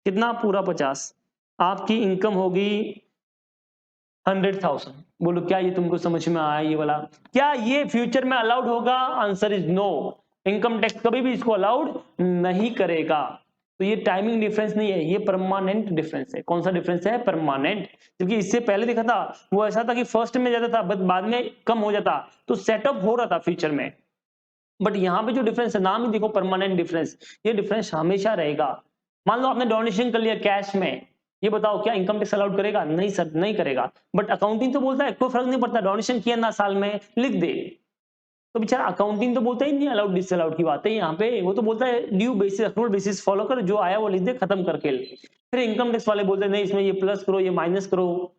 S1: कितना? पूरा 50, आपकी इनकम होगी 100,000। बोलो क्या ये तुमको समझ में आया ये वाला? क्या ये फ्यूचर में अलाउड होगा? Answer is no, income tax कभी भी इसको अलाउड नहीं करेगा। तो ये टाइमिंग डिफरेंस नहीं है, ये परमानेंट डिफरेंस है। कौन सा डिफरेंस है? परमानेंट। क्योंकि इससे पहले देखा था वो ऐसा था कि फर्स्ट में ज्यादा था बट बाद में कम हो जाता, तो सेटअप हो रहा था फ्यूचर में। बट यहाँ पे जो डिफरेंस है, नाम ही देखो परमानेंट डिफरेंस, ये डिफरेंस हमेशा रहेगा। मान लो आपने डोनेशन कर लिया कैश में, ये बताओ क्या इनकम टैक्स अलाउड करेगा? नहीं सर नहीं करेगा। बट अकाउंटिंग तो बोलता है कोई फर्क नहीं पड़ता, डोनेशन किया ना साल में लिख दे, तो बेचारा अकाउंटिंग तो बोलता ही नहीं अलाउड डिसअलाउड की बात है यहाँ पे, वो तो बोलता है due basis accrual basis follow कर, जो आया वो लिख दे, खत्म करके। फिर इनकम टैक्स वाले बोलते हैं नहीं इसमें ये प्लस करो ये माइनस करो,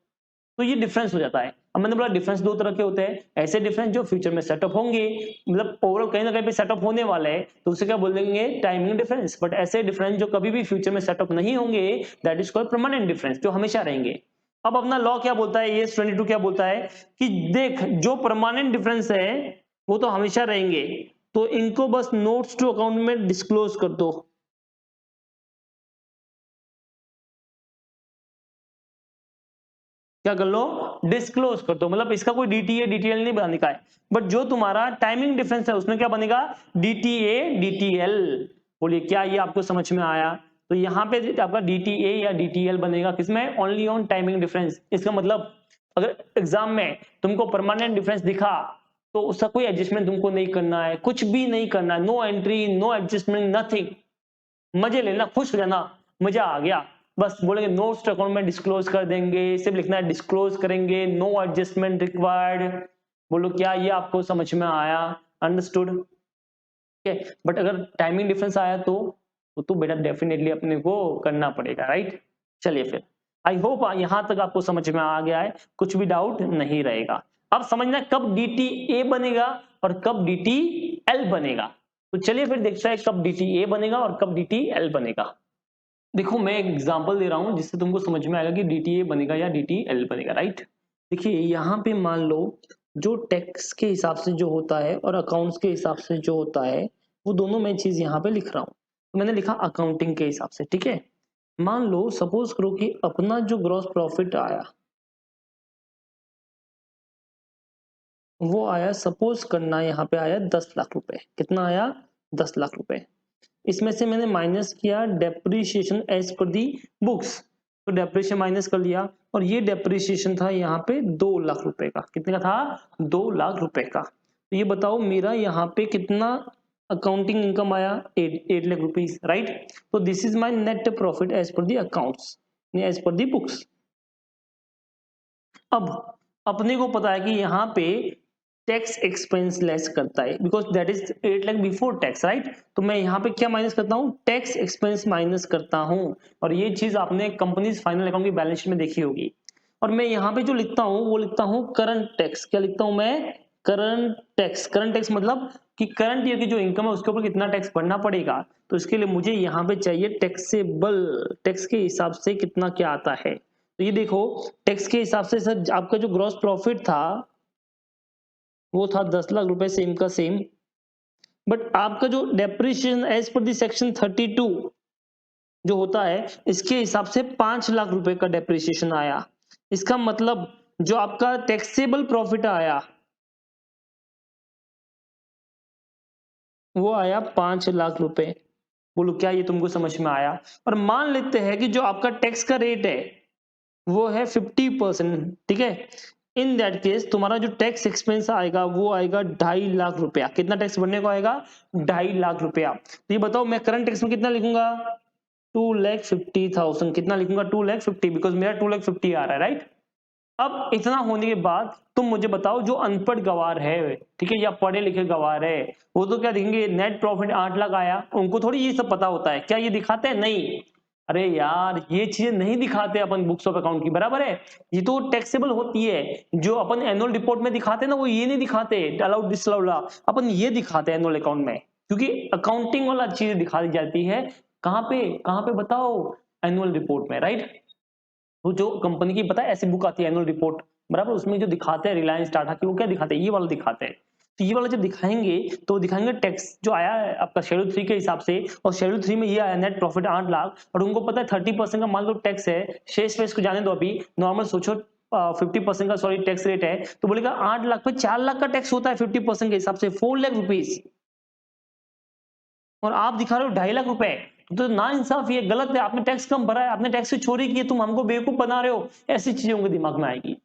S1: तो ये डिफरेंस हो जाता है। अब मैंने बोला डिफरेंस दो तरह के होते हैं, ऐसे डिफरेंस जो फ्यूचर में सेटअप होंगे, मतलब ओवरऑल कहीं ना कहीं पे सेटअप होने वाले हैं तो उसे क्या बोल देंगे? Timing difference. बट ऐसे डिफरेंस जो कभी भी फ्यूचर में सेटअप नहीं होंगे, that is called permanent difference, जो हमेशा रहेंगे। अब अपना लॉ क्या बोलता है, ये 22 क्या बोलता है कि देख जो परमानेंट डिफरेंस है वो तो हमेशा रहेंगे, तो इनको बस नोट्स टू अकाउंट में डिस्क्लोज कर दो। क्या कर लो? डिस्क्लोज कर दो, मतलब इसका कोई डीटीए डीटीएल नहीं बनाने का है। बट जो तुम्हारा टाइमिंग डिफरेंस है उसमें क्या बनेगा? DTA DTL. बोलिए क्या ये आपको समझ में आया? तो यहाँ पे आपका डीटीए या डीटीएल बनेगा किसमें? Only on timing difference. इसका मतलब अगर एग्जाम में तुमको परमानेंट डिफरेंस दिखा तो उसका कोई एडजस्टमेंट तुमको नहीं करना है, कुछ भी नहीं करना है, no entry, no adjustment, nothing. मजे लेना, खुश हो जाना, मजा आ गया, बस बोलेंगे नोट्स अकाउंट में डिस्क्लोज कर देंगे, सिर्फ लिखना है डिस्क्लोज करेंगे, नो एडजस्टमेंट रिक्वायर्ड। बोलो क्या ये आपको समझ में आया, अंडरस्टूड? ठीक है, बट अगर टाइमिंग डिफरेंस आया तो बेटा डेफिनेटली अपने को करना पड़ेगा, राइट? चलिए फिर, आई होप यहां तक आपको समझ में आ गया है, कुछ भी डाउट नहीं रहेगा। अब समझना है कब डी टी ए बनेगा और कब डी टी एल बनेगा। तो चलिए फिर देखते हैं कब डी टी ए बनेगा और कब डी टी एल बनेगा। देखो मैं एक एग्जांपल दे रहा हूं जिससे तुमको समझ में आएगा कि डी टी ए बनेगा या डी टी एल बनेगा, राइट? देखिए यहाँ पे मान लो जो टैक्स के हिसाब से जो होता है और अकाउंट्स के हिसाब से जो होता है, वो दोनों मैं चीज यहाँ पे लिख रहा हूँ। तो मैंने लिखा अकाउंटिंग के हिसाब से, ठीक है? मान लो सपोज करो कि अपना जो ग्रॉस प्रॉफिट आया वो आया, सपोज करना यहाँ पे आया 10 लाख रुपए। कितना आया? 10 लाख रुपए। इसमें से मैंने माइनस किया डेप्रीशिएशन एज पर दी बुक्स, तो डेप्रीशिएशन माइनस कर लिया, और ये डेप्रीशिएशन था यहाँ पे 2 लाख रुपए का। कितने का था? 2 लाख रुपए का। तो ये बताओ मेरा यहाँ पे कितना अकाउंटिंग इनकम आया? 8 लाख रुपीज, राइट? तो this is my net profit as per the accounts, as per the books. अब अपने को पता है कि यहाँ पे टैक्स एक्सपेंस लेस करता है because that is 8 lakh before tax, right? तो मैं यहाँ पे क्या माइनस करता हूँ? टैक्स एक्सपेंस माइनस करता हूँ। और ये चीज आपने कंपनीज फाइनल अकाउंट की बैलेंस शीट में देखी होगी। और मैं यहाँ पे जो लिखता हूँ वो लिखता हूँ करंट टैक्स। क्या लिखता हूँ मैं? Current tax. करंट टैक्स मतलब कि करंट ईयर की जो इनकम है उसके ऊपर कितना टैक्स भरना पड़ेगा। तो इसके लिए मुझे यहाँ पे चाहिए टैक्सेबल, टैक्स के हिसाब से कितना क्या आता है। तो ये देखो टैक्स के हिसाब से सर आपका जो ग्रॉस प्रॉफिट था वो था 10 लाख रुपए, सेम का सेम। बट आपका जो depreciation as per the section 32 जो होता है इसके हिसाब से 5 लाख रुपए का डेप्रिसिएशन आया। इसका मतलब जो आपका टैक्सेबल प्रॉफिट आया वो आया 5 लाख रुपए। बोलो क्या ये तुमको समझ में आया? और मान लेते हैं कि जो आपका टैक्स का रेट है वो है 50%, ठीक है? इन दैट केस तुम्हारा जो टैक्स एक्सपेंस आएगा वो आएगा 2.5 लाख रुपया। कितना टैक्स भरने को आएगा? 2.5 लाख रुपया। तो ये बताओ मैं करंट टैक्स में कितना लिखूंगा? 2,50,000। कितना लिखूंगा? 2,50,000 बिकॉज मेरा 2,50,000 आ रहा है, राइट? अब इतना होने के बाद तुम मुझे बताओ जो अनपढ़ गवार है, ठीक है, या पढ़े लिखे गवार है, वो तो क्या देखेंगे? नेट प्रॉफिट 8 लाख आया, उनको थोड़ी ये सब पता होता है। क्या ये दिखाते हैं? नहीं। अरे यार ये चीजें नहीं दिखाते अपन बुक्स ऑफ अकाउंट की, बराबर है? ये तो टैक्सेबल होती है। जो अपन एनुअल रिपोर्ट में दिखाते हैं ना वो ये नहीं दिखाते अलाउड डिसअलाउड, अपन ये दिखाते हैं एनुअल अकाउंट में, क्योंकि अकाउंटिंग वाला चीज दिखा दी जाती है कहाँ पे? कहाँ पे बताओ? एनुअल रिपोर्ट में, राइट? तो जो कंपनी की पता है ऐसी बुक आती है एनुअल रिपोर्ट, बराबर? उसमें जो दिखाते हैं रिलायंस टाटा की, वो क्या दिखाते हैं? ये वाला दिखाते हैं। तो ये वाला जब दिखाएंगे तो दिखाएंगे टैक्स जो आया है आपका शेड्यूल 3 के हिसाब से, और शेड्यूल 3 में ये आया नेट प्रॉफिट 8 लाख, और उनको पता है 30% का मान लो टैक्स है। शेष वेश को जाने दो, अभी नॉर्मल सोचो 50% का सॉरी टैक्स रेट है, तो बोलेगा 8 लाख पे 4 लाख का टैक्स होता है 50% के हिसाब से, 4 लाख रुपीज। और आप दिखा रहे हो 2.5 लाख रुपए। तो ना इंसाफ, ये गलत है। आपने टैक्स कम भरा है, आपने टैक्स से चोरी की है, तुम हमको बेवकूफ बना रहे हो, ऐसी चीजें उनके दिमाग में आएगी।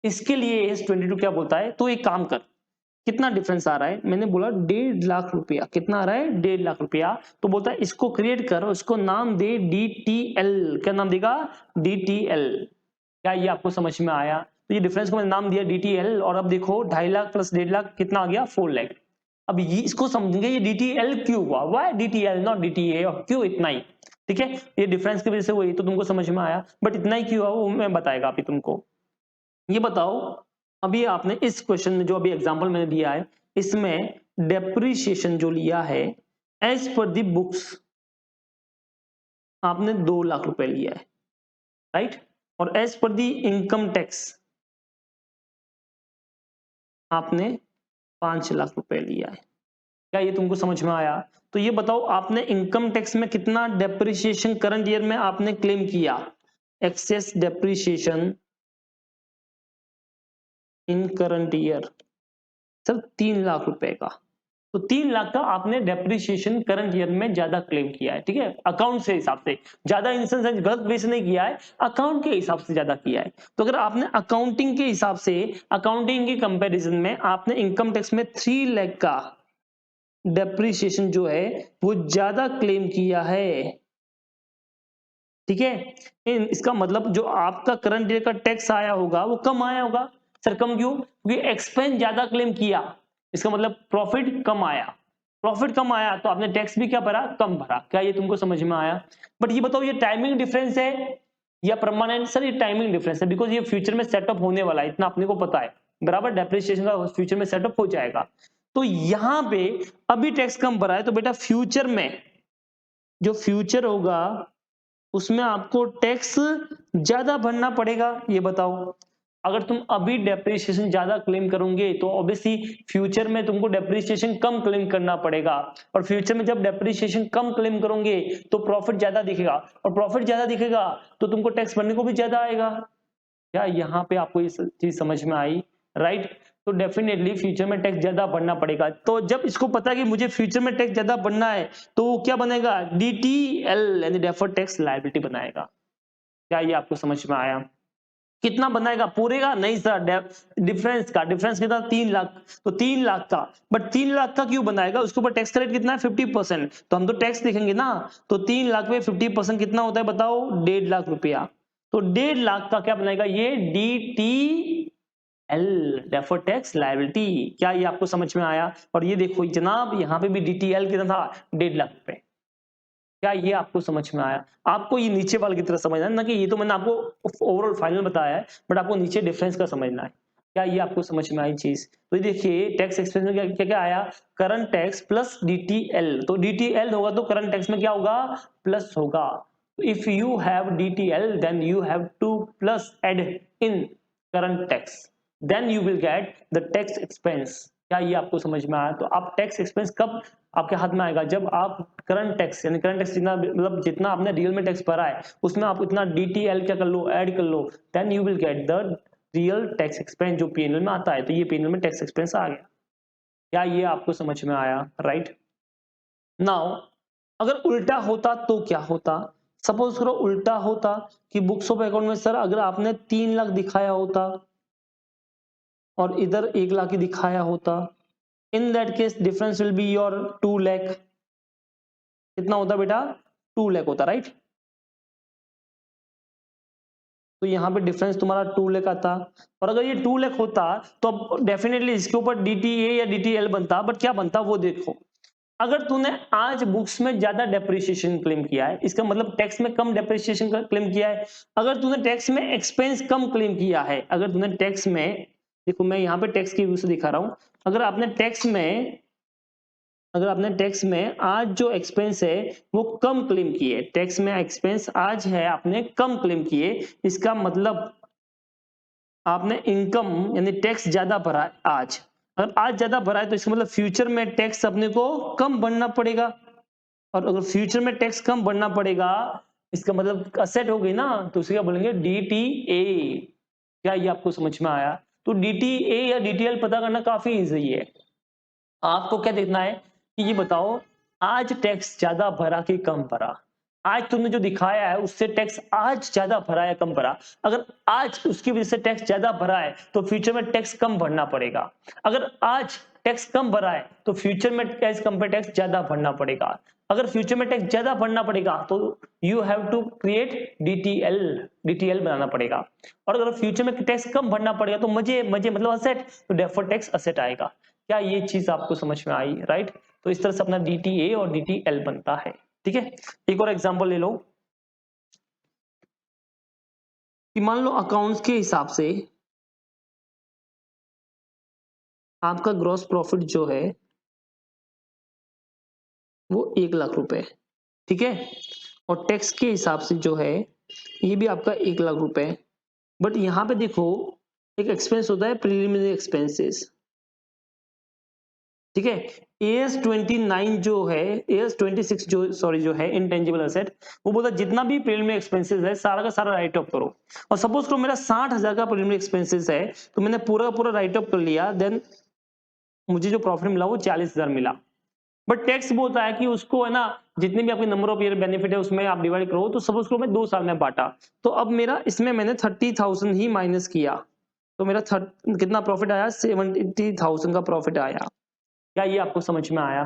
S1: इसके लिए एस 22 क्या बोलता है? तो एक काम कर, कितना डिफरेंस आ रहा है? मैंने बोला 1.5 लाख रुपया। कितना आ रहा है? 1.5 लाख रुपया। तो बोलता है इसको क्रिएट कर और इसको नाम दे DTL। क्या नाम देगा? DTL। क्या ये आपको समझ में आया? तो ये डिफरेंस को मैंने नाम दिया DTL, और अब देखो 2.5 लाख प्लस 1.5 लाख कितना आ गया? 4 लाख। अब ये इसको समझेंगे ये DTL क्यों हुआ, वाई DTL नॉट DTA, और क्यों इतना ही, ठीक है? ये डिफरेंस की वजह से हुई तो तुमको समझ में आया, बट इतना ही क्यों हुआ वो मैं बताएगा अभी तुमको। ये बताओ अभी आपने इस क्वेश्चन में जो अभी एग्जांपल मैंने दिया है इसमें डेप्रिसिएशन जो लिया है एज पर दी बुक्स आपने 2 लाख रुपए लिया है, राइट? और एज पर दी इनकम टैक्स आपने 5 लाख रुपए लिया है। क्या ये तुमको समझ में आया? तो ये बताओ आपने इनकम टैक्स में कितना डेप्रिसिएशन करंट ईयर में आपने क्लेम किया? Excess depreciation in current year sir 3 lakh रुपए का। तो 3 लाख का आपने डेप्रिसिएशन करंट ईयर में ज्यादा क्लेम किया है, ठीक है, अकाउंट से हिसाब से ज्यादा, इन सेंस गलत वे से नहीं किया है, अकाउंट के हिसाब से ज्यादा किया है। तो अगर आपने अकाउंटिंग के हिसाब से, अकाउंटिंग के कंपैरिजन में आपने इनकम टैक्स में 3 लाख का डेप्रिसिएशन जो है वो ज्यादा क्लेम किया है, ठीक है, इसका मतलब जो आपका करंट ईयर का टैक्स आया होगा वो कम आया होगा। सर कम क्यों? क्योंकि एक्सपेंस ज्यादा क्लेम किया, इसका मतलब प्रॉफिट कम आया, प्रॉफिट कम आया तो आपने टैक्स भी क्या भरा? कम भरा। क्या ये तुमको समझ में आया? बट ये बताओ, ये टाइमिंग डिफरेंस है या परमानेंट? सर ये टाइमिंग डिफरेंस है, बिकॉज ये फ्यूचर में सेटअप होने वाला है, इतना अपने को पता है, बराबर, डेप्रिसिएशन का फ्यूचर में सेटअप हो जाएगा। तो यहां पे अभी टैक्स कम भरा है, तो बेटा फ्यूचर में जो फ्यूचर होगा उसमें आपको टैक्स ज्यादा भरना पड़ेगा। ये बताओ, अगर तुम अभी डेप्रिसिएशन ज्यादा क्लेम करोगे तो ऑब्वियसली फ्यूचर में तुमको डेप्रिसिएशन कम क्लेम करना पड़ेगा, और फ्यूचर में जब डेप्रिसिएशन कम क्लेम करोगे तो प्रॉफिट ज्यादा दिखेगा, और प्रॉफिट ज्यादा दिखेगा तो तुमको टैक्स भरने को भी ज्यादा आएगा। क्या यहाँ पे आपको ये चीज समझ में आई? राइट। तो डेफिनेटली फ्यूचर में टैक्स ज्यादा भरना पड़ेगा। तो जब इसको पता है कि मुझे फ्यूचर में टैक्स ज्यादा भरना है तो वो क्या बनेगा? डीटीएल यानी डेफर्ड टैक्स लायबिलिटी बनाएगा। क्या ये आपको समझ में आया? कितना बनाएगा? पूरे का नहीं सर, डिफरेंस का। डिफरेंस कितना? 3 लाख। तो 3 लाख का, बट 3 लाख का क्यों बनाएगा? उसके ऊपर टैक्स रेट कितना है? 50%। तो हम तो टैक्स देखेंगे ना। तो 3 लाख में 50% कितना होता है बताओ? 1.5 लाख रुपया। तो 1.5 लाख का क्या बनाएगा? ये डीटीएल, डेफर्ड टैक्स लायबिलिटी। क्या ये आपको समझ में आया? और ये देखो जनाब, यहाँ पे भी डीटीएल कितना था? 1.5 लाख रुपए। क्या ये आपको समझ में आया? आपको ये नीचे वाले की तरह समझना है ना, कि ये तो मैंने आपको ओवरऑल फाइनल बताया है, बट आपको नीचे डिफरेंस का समझना है। क्या ये आपको समझ में आई चीज? तो ये देखिए टैक्स एक्सपेंस में क्या क्या क्या आया? Current tax plus DTL. तो डीटीएल होगा तो करंट टैक्स में क्या होगा? प्लस होगा। If you have DTL then you have to plus add in current tax, then you will get the tax expense. क्या ये आपको समझ में आया? तो आप टैक्स एक्सपेंस कब आपके हाथ में आएगा? जब आप करंट टैक्स, यानी करंट टैक्स जितना, मतलब जितना आपने रियल में टैक्स भरा है उसमें आप इतना डीटीएल क्या कर लो? ऐड कर लो, then you will get the real tax expense जो पीएनएल में आता है। तो ये पीएनएल में टैक्स एक्सपेंस आ गया। क्या ये आपको समझ में आया? राइट। नाउ अगर उल्टा होता तो क्या होता? सपोज करो उल्टा होता कि बुक्स ऑफ अकाउंट में सर अगर आपने 3 लाख दिखाया होता और इधर 1 लाख ही दिखाया होता, in that case difference will be your 2 lakh. कितना होता बेटा? 2 लाख होता, राइट। तो यहाँ पे डिफरेंस तुम्हारा 2 लाख आता। और अगर ये 2 लाख होता तो अब डेफिनेटली इसके ऊपर डीटीए या डीटीएल बनता, बट क्या बनता वो देखो। अगर तूने आज बुक्स में ज्यादा डेप्रिसिएशन क्लेम किया है, इसका मतलब टैक्स में कम डेप्रिसिएशन क्लेम किया है। अगर तूने टैक्स में एक्सपेंस कम क्लेम किया है, अगर तूने टैक्स में, देखो मैं यहाँ पे टैक्स की व्यू से दिखा रहा हूं, अगर आपने टैक्स में, अगर आपने टैक्स में आज जो एक्सपेंस है वो कम क्लेम किए, टैक्स में एक्सपेंस आज है आपने कम क्लेम किए, इसका मतलब आपने इनकम यानी टैक्स ज्यादा भरा है आज। अगर आज ज्यादा भरा है तो इसका मतलब फ्यूचर में टैक्स अपने को कम भरना पड़ेगा, और अगर फ्यूचर में टैक्स कम भरना पड़ेगा इसका मतलब असेट हो गई ना, तो उसे क्या बोलेंगे? डीटीए। क्या ये आपको समझ में आया? तो डीटीए या डीटीएल पता करना काफी इजी है। आपको क्या देखना है कि ये बताओ आज टैक्स ज्यादा भरा कि कम भरा। आज तुमने जो दिखाया है उससे टैक्स आज ज्यादा भरा या कम भरा। अगर आज उसकी वजह से टैक्स ज्यादा भरा है तो फ्यूचर में टैक्स कम भरना पड़ेगा। अगर आज टैक्स कम भरा है तो फ्यूचर में एज कंपेयर टैक्स ज्यादा भरना पड़ेगा। अगर फ्यूचर में टैक्स ज्यादा भरना पड़ेगा तो you have to create DTL, DTL बनाना पड़ेगा। और अगर फ्यूचर में टैक्स कम भरना पड़ेगा तो मजे मजे मतलब असेट, तो डेफर्ड टैक्स असेट आएगा। क्या ये चीज आपको समझ में आई? राइट। तो इस तरह से अपना डीटीए और डीटीएल बनता है, ठीक है। एक और एग्जांपल ले लो कि मान लो अकाउंट्स के हिसाब से आपका ग्रॉस प्रॉफिट जो है वो 1 लाख रुपए, ठीक है, और टैक्स के हिसाब से जो है ये भी आपका 1 लाख रुपए। बट यहाँ पे देखो एक एक्सपेंस होता है प्रिलिमिनरी एक्सपेंसेस, ठीक है। AS29 जो है, AS26 जो सॉरी जो है इंटेंजिबल एसेट, वो बोलता है जितना भी प्रिलिमिनरी एक्सपेंसेस है सारा का सारा राइट ऑफ करो। और सपोज करो मेरा 60,000 का प्रिलिमिनरी एक्सपेंसेस है तो मैंने पूरा का पूरा राइट ऑफ कर लिया, देन मुझे जो प्रॉफिट मिला वो 40,000 मिला। बट टैक्स बोलता है कि उसको है ना, जितने भी आपके नंबर ऑफ ईयर बेनिफिट है उसमें आप डिवाइड करो, तो सपोज करो मैं 2 साल में बांटा, तो अब मेरा इसमें मैंने 30,000 ही माइनस किया, तो मेरा कितना प्रॉफिट आया, 70,000 का प्रॉफिट आया। क्या ये आपको समझ में आया?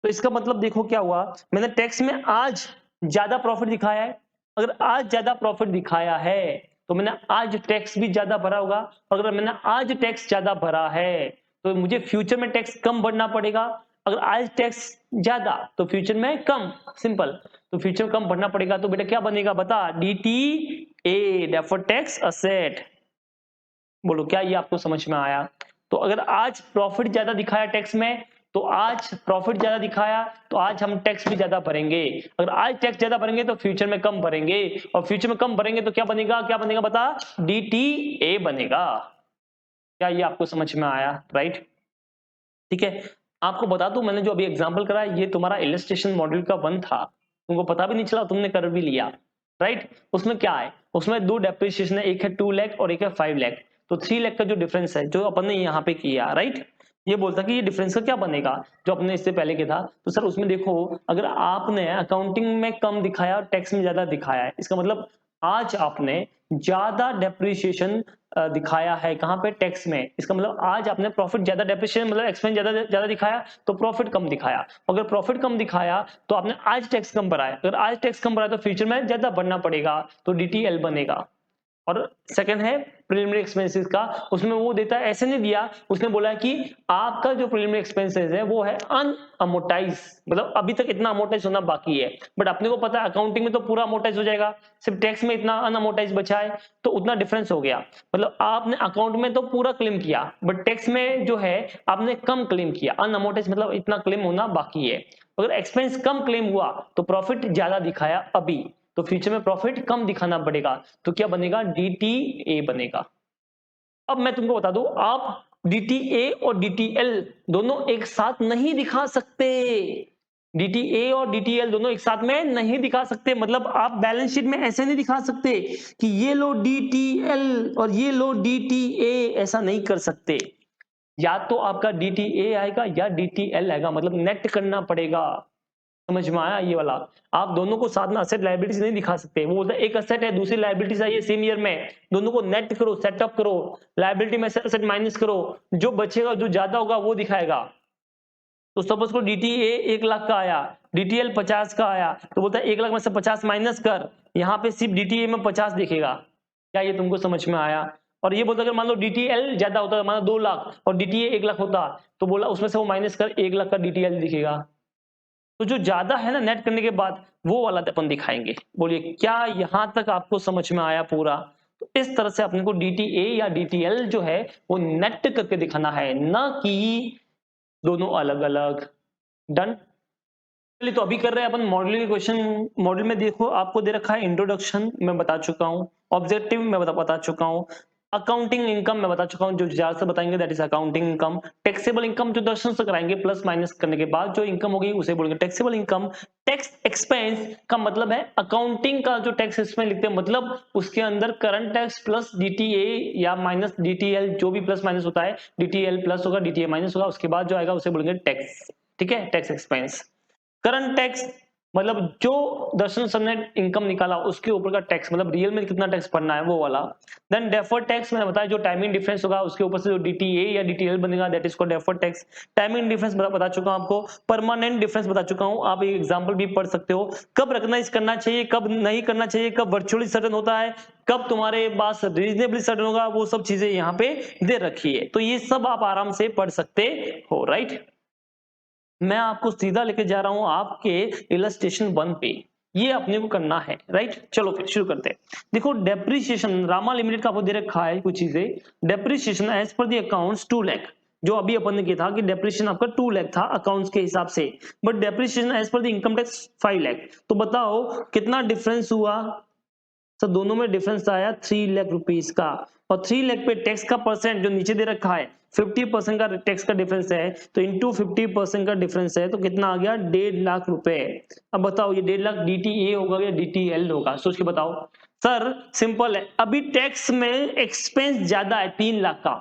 S1: तो इसका मतलब देखो क्या हुआ, मैंने टैक्स में आज ज्यादा प्रॉफिट दिखाया है। अगर आज ज्यादा प्रॉफिट दिखाया है तो मैंने आज टैक्स भी ज्यादा भरा होगा। अगर मैंने आज टैक्स ज्यादा भरा है तो मुझे फ्यूचर में टैक्स कम भरना पड़ेगा। अगर आज टैक्स ज्यादा तो फ्यूचर में कम, सिंपल। तो फ्यूचर में कम भरना पड़ेगा तो बेटा क्या बनेगा बता, DTA डेफर्ड टैक्स असेट। बोलो क्या ये आपको समझ में आया? तो अगर आज प्रॉफिट ज्यादा दिखाया टैक्स में, तो आज प्रॉफिट ज्यादा दिखाया तो आज हम टैक्स भी ज्यादा भरेंगे। अगर आज टैक्स ज्यादा भरेंगे तो फ्यूचर में कम भरेंगे, और फ्यूचर में कम भरेंगे तो क्या बनेगा, क्या बनेगा बता, DTA बनेगा। क्या ये आपको समझ में आया? राइट, ठीक है। आपको बता दूं, मैंने जो अभी एग्जांपल करा ये तुम्हारा इलस्ट्रेशन मॉड्यूल का 1 था, तुमको पता भी नहीं चला, तुमने कर भी लिया। राइट, उसमें क्या है, उसमें 2 डेप्रिसिएशन है, एक है 2 लाख और एक है 5 लाख। तो 3 लाख का जो डिफरेंस है जो अपन ने यहाँ पे किया, राइट, ये बोलता कि ये डिफरेंस का क्या बनेगा जो अपने इससे पहले के था। तो सर उसमें देखो, अगर आपने अकाउंटिंग में कम दिखाया और टैक्स में ज्यादा दिखाया है, इसका मतलब आज आपने ज्यादा डेप्रिसिएशन दिखाया है कहां पे, टैक्स में। इसका मतलब आज आपने प्रॉफिट ज्यादा, डेप्रिसिएशन मतलब एक्सपेंस ज्यादा ज्यादा दिखाया तो प्रॉफिट कम दिखाया। अगर प्रॉफिट कम दिखाया तो आपने आज टैक्स कम भरा है, अगर आज टैक्स कम भरा है तो फ्यूचर में ज्यादा भरना पड़ेगा, तो DTL बनेगा। और सेकंड है प्रिलिमिनरी एक्सपेंसेस का, उसमें वो देता है, ऐसे नहीं दिया, उसने बोला कि आपका जो प्रिलिमिनरी एक्सपेंसेस है वो है अनअमोटाइज, मतलब अभी तक इतना अमोटाइज होना बाकी है। बट अपने को पता है अकाउंटिंग में तो पूरा अमोटाइज हो जाएगा, सिर्फ टैक्स में इतना अनअमोटाइज बचा है, तो उतना डिफरेंस हो गया। मतलब आपने अकाउंट में तो पूरा क्लेम किया, बट टैक्स में जो है आपने कम क्लेम किया, अनअमोटाइज मतलब इतना क्लेम होना बाकी है। अगर एक्सपेंस कम क्लेम हुआ तो प्रॉफिट ज्यादा दिखाया अभी, तो फ्यूचर में प्रॉफिट कम दिखाना पड़ेगा, तो क्या बनेगा, DTA बनेगा। अब मैं तुमको बता दूं, आप DTA और DTL दोनों एक साथ नहीं दिखा सकते। DTA और DTL दोनों एक साथ में नहीं दिखा सकते, मतलब आप बैलेंस शीट में ऐसे नहीं दिखा सकते कि ये लो DTL और ये लो DTA, ऐसा नहीं कर सकते। या तो आपका DTA आएगा या DTL आएगा, मतलब नेट करना पड़ेगा। समझ में आया ये वाला? आप दोनों को साथ में असेट लायबिलिटीज नहीं दिखा सकते। वो बोलता है एक असेट है दूसरी लायबिलिटीज आई है सेम ईयर में, दोनों को नेट करो, सेटअप करो, लायबिलिटी में से असेट माइनस करो, जो बचेगा जो ज्यादा होगा वो दिखाएगा। तो सपोज को DTA 1 लाख का आया, DTL 50 का आया, तो बोलता है 1 लाख में से 50 माइनस कर, यहाँ पे सिर्फ DTA में 50 दिखेगा। क्या ये तुमको समझ में आया? और ये बोलता है अगर मान लो DTL ज्यादा होता, मान लो 2 लाख और DTA 1 लाख होता, तो बोला उसमें से वो माइनस कर 1 लाख का DTL दिखेगा। तो जो ज्यादा है ना नेट करने के बाद, वो वाला अपन दिखाएंगे। बोलिए क्या यहां तक आपको समझ में आया पूरा? तो इस तरह से अपने को DTA या DTL जो है वो नेट करके दिखाना है, ना कि दोनों अलग अलग। डन? चलिए, तो अभी कर रहे हैं अपन मॉडल के क्वेश्चन। मॉडल में देखो आपको दे रखा है इंट्रोडक्शन, मैं बता चुका हूँ, ऑब्जेक्टिव मैं बता चुका हूँ, अकाउंटिंग इनकम मैं बता चुका हूं, जो ज्यादा से बताएंगे that is accounting income. Taxable income जो दर्शन से कराएंगे प्लस माइनस करने के बाद जो इनकम होगी उसे बोलेंगे टैक्सेबल इनकम। टैक्स एक्सपेंस का मतलब है अकाउंटिंग का जो टैक्स एक्सपेंस लिखते हैं, मतलब उसके अंदर करंट टैक्स प्लस DTA या माइनस DTL, जो भी प्लस माइनस होता है, DTL प्लस होगा DTA माइनस होगा, उसके बाद जो आएगा उसे बोलेंगे टैक्स। ठीक है, टैक्स एक्सपेंस। करंट टैक्स मतलब जो दर्शन सर ने इनकम निकाला उसके ऊपर का टैक्स, मतलब रियल में कितना टैक्स भरना है वो वाला। देन डेफर्ड टैक्स मैंने बताया जो टाइमिंग डिफरेंस होगा उसके ऊपर से जो DTA या DTL बनेगा that is called deferred tax. Timing difference बता चुका हूं आपको, परमानेंट डिफरेंस बता चुका हूं, आप एक एग्जांपल भी पढ़ सकते हो, कब रिकॉग्नाइज करना चाहिए कब नहीं करना चाहिए, कब वर्चुअली सर्टेन होता है, कब तुम्हारे पास रीजनेबली सर्टेन होगा, वो सब चीजें यहाँ पे दे रखी है, तो ये सब आप आराम से पढ़ सकते हो। राइट, मैं आपको सीधा लेके जा रहा हूं आपके इलस्ट्रेशन 1 पे, ये अपने को करना है। राइट, चलो फिर शुरू करते हैं। देखो डेप्रिसिएशन रामा लिमिटेड का आपको दे रखा है कुछ चीजें। Depreciation as per the accounts 2 lakh, जो अभी अपन ने किया था कि डेप्रिसिएशन आपका 2 लाख था अकाउंट्स के हिसाब से, but depreciation as per the income tax 5 lakh. तो बताओ कितना डिफरेंस हुआ? तो दोनों में डिफरेंस आया 3 लाख रुपीस का, और 3 लाख पे टैक्स का परसेंट जो नीचे दे रखा है 50% का टैक्स का डिफरेंस है, तो इंटू 50% का डिफरेंस है, तो कितना आ गया 1.5 लाख रुपए। अब बताओ ये 1.5 लाख DTA होगा या DTL होगा, सोच के बताओ। सर सिंपल है, अभी टैक्स में एक्सपेंस ज्यादा है 3 लाख का,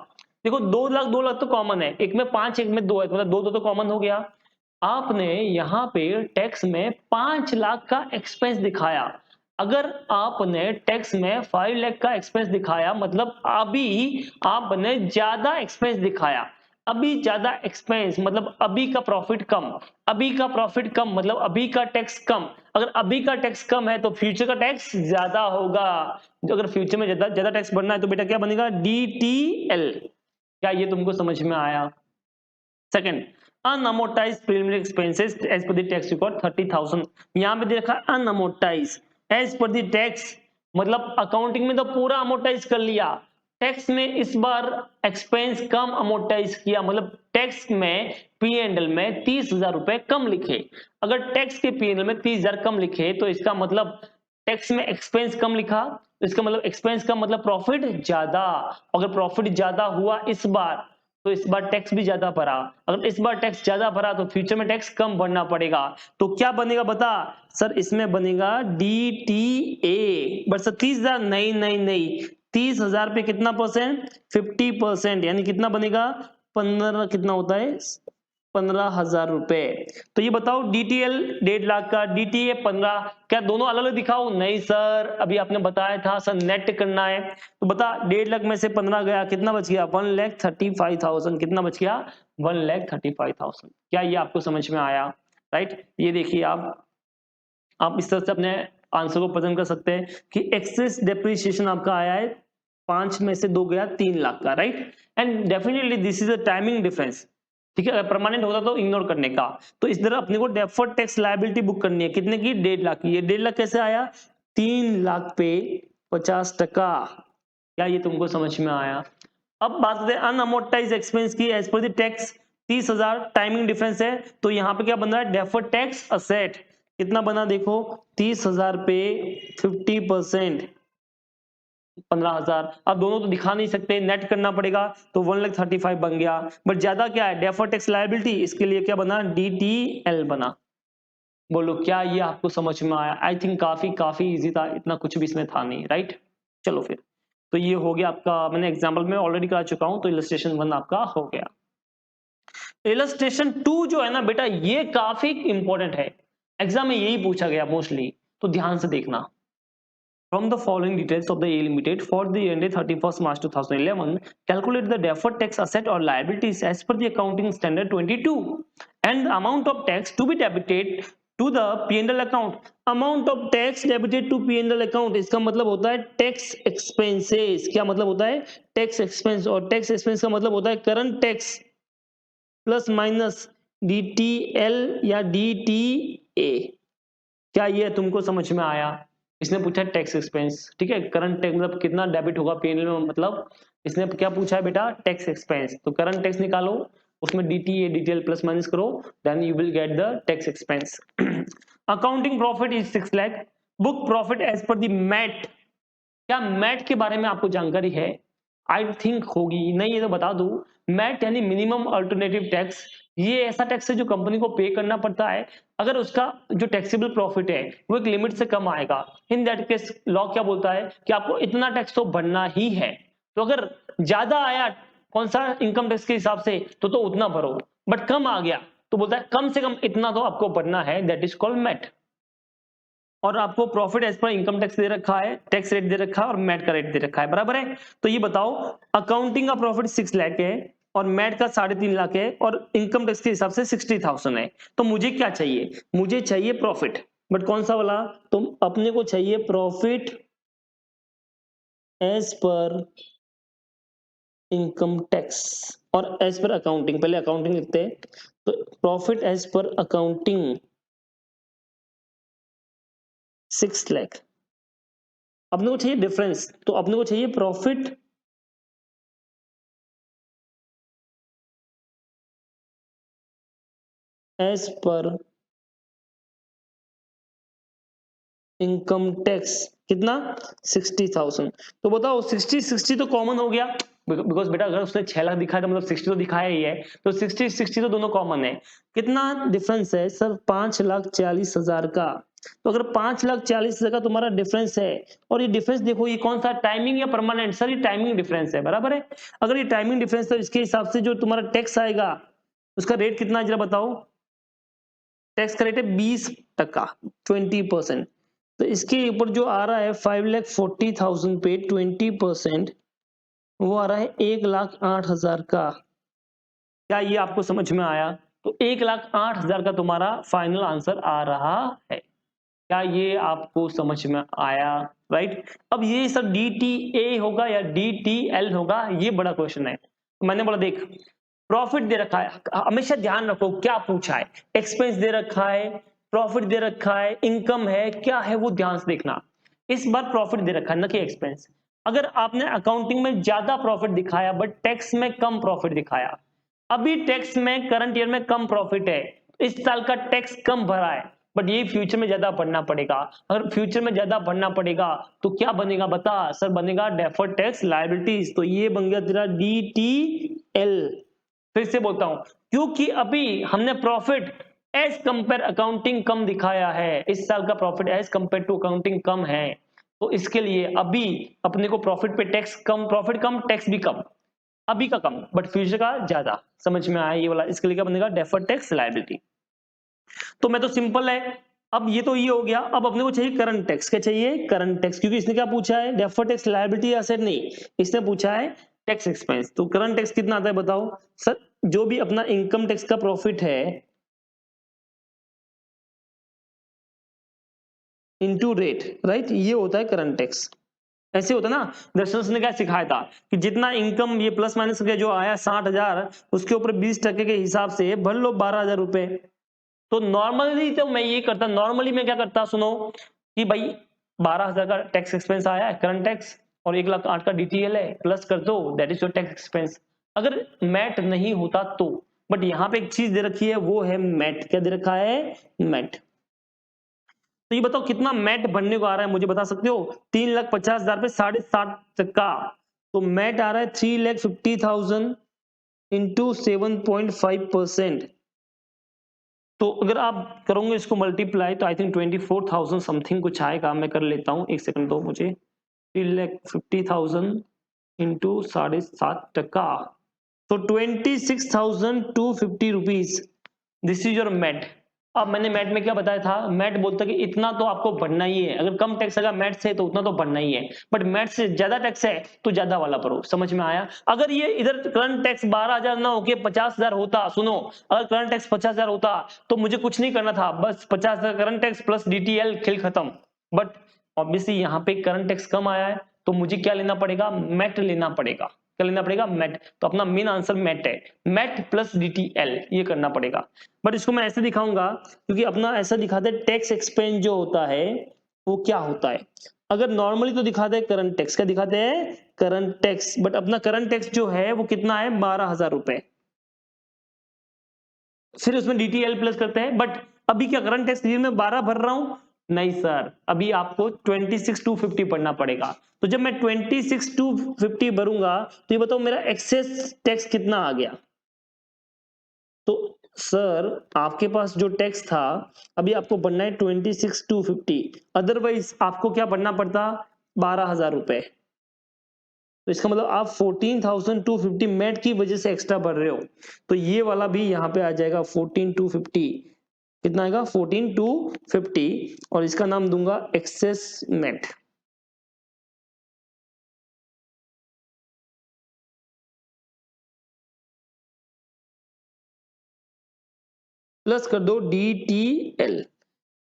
S1: देखो 2 लाख तो कॉमन है, एक में 5 एक में 2 है, मतलब 2 तो कॉमन हो गया। आपने यहाँ पे टैक्स में 5 लाख का एक्सपेंस दिखाया। अगर आपने टैक्स में 5 लाख का एक्सपेंस दिखाया मतलब अभी आपने ज्यादा एक्सपेंस दिखाया। अभी ज्यादा एक्सपेंस मतलब अभी का प्रॉफिट कम, अभी का प्रॉफिट कम मतलब अभी का टैक्स कम। अगर अभी का टैक्स कम है तो फ्यूचर का टैक्स ज्यादा होगा। जो अगर फ्यूचर में ज्यादा ज्यादा टैक्स बढ़ना है तो बेटा क्या बनेगा, DTL। क्या ये तुमको समझ में आया? Second, unamortized preliminary expenses as per the tax record 30,000। यहां पे देखा unamortized as per the tax, मतलब अकाउंटिंग में तो पूरा अमोर्टाइज कर लिया, टैक्स में इस बार एक्सपेंस कम अमोर्टाइज किया, मतलब टैक्स में P&L में 30,000 रुपए कम लिखे। अगर टैक्स के P&L में 30,000 कम लिखे तो इसका मतलब टैक्स में एक्सपेंस कम लिखा, तो इसका मतलब एक्सपेंस कम मतलब प्रॉफिट ज्यादा। अगर प्रॉफिट ज्यादा हुआ इस बार तो इस बार टैक्स भी ज्यादा भरा, अगर इस बार टैक्स ज्यादा भरा तो फ्यूचर में टैक्स कम भरना पड़ेगा। तो क्या बनेगा बता सर, इसमें बनेगा DTA। बट सर 30,000 नहीं नहीं नहीं, 30,000 पे कितना परसेंट, 50%, यानी कितना बनेगा 15, कितना होता है 15,000 रुपए। तो ये बताओ DTL 1.5 लाख का, DTA 15, क्या दोनों अलग अलग दिखाओ? नहीं सर, अभी आपने बताया था सर नेट करना है। तो बता 1.5 लाख में से 15 गया, कितना बच गया 1,35,000। कितना बच गया 1,35,000। क्या ये आपको समझ में आया? राइट, ये देखिए आप इस तरह से अपने आंसर को प्रेजेंट कर सकते हैं कि एक्सेस डेप्रिसिएशन आपका आया है 5 में से 2 गया 3 लाख का, right. And definitely this is a timing difference, ठीक है। अगर परमानेंट होता तो इग्नोर करने का। तो इस तरह अपने को डेफर्ड टैक्स लायबिलिटी बुक करनी है, कितने की 1.5 लाख की। ये 1.5 लाख कैसे आया, 3 लाख पे 50%। क्या ये तुमको समझ में आया? अब बात करते हैं अनअमोर्टाइज एक्सपेंस की as per the tax 30,000, timing difference है तो यहाँ पे क्या बन रहा है, डेफर्ड टैक्स असेट। कितना बना देखो, 30,000 पे 50%, 15,000। अब दोनों तो दिखा नहीं सकते, नेट करना पड़ेगा, तो 1,35,000 बन गया। बट ज्यादा क्या है, डेफर्ड टैक्स लायबिलिटी, इसके लिए क्या बना, DTL बना। बोलो क्या ये आपको समझ में आया? आई थिंक काफी काफी इजी था, इतना कुछ भी इसमें था नहीं, राइट। चलो फिर, तो ये हो गया आपका, मैंने एग्जाम्पल में ऑलरेडी करा चुका हूं, तो इलस्ट्रेशन 1 आपका हो गया। इलस्ट्रेशन 2 जो है ना बेटा, ये काफी इंपॉर्टेंट है, एग्जाम में यही पूछा गया मोस्टली, तो ध्यान से देखना। From the following details of the A Limited for the year ended 31st March 2011, calculate the deferred tax asset or liabilities as per the accounting standard 22 and the amount of tax to be debited to the P&L account. Amount of tax debited to P&L account, इसका मतलब होता है tax expenses। क्या मतलब होता है, tax expense। और tax expense का मतलब होता है current tax plus minus DTL या DTA। क्या ये तुमको समझ में आया? इसने पूछा टैक्स एक्सपेंस, ठीक है। करंट टैक्स मतलब कितना डेबिट होगा P&L में, मतलब इसने क्या पूछा है बेटा, टैक्स एक्सपेंस। तो करंट टैक्स निकालो, उसमें DTA DTL प्लस माइनस करो, then you will get the tax expense. Accounting profit is 6 lakh, book profit as per the MAT. क्या मैट के बारे में आपको जानकारी है? आई थिंक होगी, नहीं ये तो बता दूं। मैट यानी मिनिमम अल्टरनेटिव टैक्स, ये ऐसा टैक्स है जो कंपनी को पे करना पड़ता है अगर उसका जो टैक्सेबल प्रॉफिट है वो एक लिमिट से कम आएगा। इन दैट केस लॉ क्या बोलता है कि आपको इतना टैक्स तो भरना ही है। तो अगर ज्यादा आया कौन सा इनकम टैक्स के हिसाब से तो उतना भरो, बट कम आ गया तो बोलता है कम से कम इतना तो आपको भरना है, दैट इज कॉल्ड मैट। और आपको profit as per income tax दे रखा है, टैक्स रेट दे रखा है और मैट का रेट दे रखा है, बराबर है। तो ये बताओ, अकाउंटिंग का प्रॉफिट 6 लाख है और मैट का 3.5 लाख है और इनकम टैक्स के हिसाब से 60,000 है। तो मुझे क्या चाहिए, मुझे चाहिए प्रॉफिट, बट कौन सा वाला, तो अपने को चाहिए profit as per income tax और एज पर अकाउंटिंग। पहले अकाउंटिंग लिखते हैं, तो profit as per accounting 6 lakh. अपने को चाहिए डिफरेंस, तो अपने को चाहिए profit as per income tax, कितना 60,000। तो बताओ 60 तो कॉमन हो गया, बिकॉज बेटा अगर उसने 6 लाख दिखाया तो मतलब 60 तो दिखाया ही है, तो 60 तो दोनों कॉमन है। कितना डिफरेंस है सर, 5,40,000 का। तो अगर 5,40,000 का तुम्हारा डिफरेंस है, और ये डिफरेंस देखो ये कौन सा टाइमिंग या परमानेंट, सर ये टाइमिंग डिफरेंस है, बराबर है। अगर ये टाइमिंग डिफरेंस तो इसके हिसाब से जो तुम्हारा टैक्स आएगा उसका रेट कितना है जरा बताओ। टैक्स का रेट है 20%, 20%। तो इसके ऊपर जो आ रहा है 5,40,000 पे 20%, वो आ रहा है 1,08,000 का। क्या ये आपको समझ में आया? तो 1,08,000 का तुम्हारा फाइनल आंसर आ रहा है। क्या ये आपको समझ में आया? राइट। अब ये सब DTA होगा या DTL होगा, ये बड़ा क्वेश्चन है। मैंने बोला देख, प्रॉफिट दे रखा है, हमेशा ध्यान रखो क्या पूछा है, एक्सपेंस दे रखा है, प्रॉफिट दे रखा है, इनकम है, क्या है वो ध्यान से देखना। इस बार प्रॉफिट दे रखा है न कि एक्सपेंस। अगर आपने अकाउंटिंग में ज्यादा प्रॉफिट दिखाया बट टैक्स में कम प्रॉफिट दिखाया, अभी टैक्स में करंट ईयर में कम प्रॉफिट है, इस साल का टैक्स कम भरा है, बट ये फ्यूचर में ज्यादा भरना पड़ेगा। अगर फ्यूचर में ज्यादा भरना पड़ेगा तो क्या बनेगा बता? सर बनेगा डेफर्ड टैक्स लायबिलिटीज। तो ये बन गया तेरा DTL। फिर से बोलता हूं, क्योंकि अभी हमने प्रॉफिट एज कंपेयर अकाउंटिंग कम दिखाया है, इस साल का profit as compare to accounting कम है, तो इसके लिए अभी अपने को प्रॉफिट पे टैक्स कम, प्रॉफिट कम टैक्स भी कम, अभी का कम बट फ्यूचर का ज्यादा। समझ में आया ये वाला? इसके लिए क्या बनेगा? Deferred tax liability. तो मैं तो सिंपल है। अब ये तो ये हो गया, अब अपने को चाहिए करंट टैक्स। क्या चाहिए? Current tax. क्योंकि इसने क्या पूछा है? डेफर्ड टैक्स लायबिलिटी एसेट नहीं, इसने पूछा है टैक्स एक्सपेंस। तो करंट टैक्स कितना आता है बताओ सर? जो भी अपना इनकम टैक्स का प्रॉफिट है इनटू रेट, राइट, ये होता है करंट टैक्स। ऐसे होता ना, दर्शन ने क्या सिखाया था कि जितना इनकम ये प्लस माइनस करके जो आया 60,000, उसके ऊपर 20% के हिसाब से भर लो 12,000 रुपए। तो नॉर्मली तो मैं ये करता, नॉर्मली मैं क्या करता सुनो, कि भाई 12,000 का टैक्स एक्सपेंस आया है करंट टैक्स, और 1,08,000 का DTL है, प्लस कर दो, that is your tax expense. अगर मैट नहीं होता तो, बट यहाँ पे एक चीज दे रखी है, वो है मैट। क्या दे रखा है? मैट। तो ये बताओ कितना मैट बनने को आ रहा है, मुझे बता सकते हो? 3,50,000 पे 7.5%। तो मैट आ रहा है 3,50,000 इंटू 7.5%। तो अगर आप करोगे इसको मल्टीप्लाई तो आई थिंक 24,000 समथिंग कुछ आएगा। मैं कर लेता हूँ, एक सेकंड दो मुझे। 3,50,000 इंटू 7.5%, तो 26,250 rupees. This is your MAT. अब मैंने मैट में क्या बताया था? मैट बोलता है कि इतना तो आपको भरना ही है, अगर कम टैक्स अगर मैट से तो उतना तो भरना ही है, बट मैट से ज्यादा टैक्स है तो ज्यादा वाला भरो। समझ में आया? अगर ये इधर करंट टैक्स 12,000 ना होके 50,000 होता, सुनो, अगर करंट टैक्स 50,000 होता तो मुझे कुछ नहीं करना था, बस 50,000 करंट टैक्स प्लस DTL, खेल खत्म। बट ऑब्वियसली यहाँ पे करंट टैक्स कम आया है, तो मुझे क्या लेना पड़ेगा? मैट लेना पड़ेगा। क्या लेना पड़ेगा? मैट। तो अपना मेन आंसर मैट है, मैट प्लस DTL ये करना पड़ेगा। बट इसको मैं ऐसे दिखाऊंगा, क्योंकि अपना ऐसा दिखाते हैं टैक्स एक्सपेंस जो होता है वो क्या होता है। अगर नॉर्मली तो दिखाते हैं करंट टैक्स। क्या दिखाते हैं? Current tax. बट अपना करंट टैक्स जो है वो कितना है? 12,000 रुपए। फिर उसमें DTL प्लस करते हैं, बट अभी क्या करंट टैक्स में 12 भर रहा हूं? नहीं सर, अभी आपको 26,250 पढ़ना पड़ेगा। तो जब मैं 26,250 भरूंगा तो ये बताओ मेरा एक्सेस टैक्स कितना आ गया? तो सर आपके पास जो टैक्स था, अभी आपको बनना है 26,250, अदरवाइज आपको क्या बनना पड़ता? 12,000 रुपए। तो इसका मतलब आप 14,250 मैट की वजह से एक्स्ट्रा भर रहे हो। तो ये वाला भी यहाँ पे आ जाएगा 14,250। कितना आएगा? 14,250, और इसका नाम दूंगा एक्सेस मैट। प्लस कर दो DTL।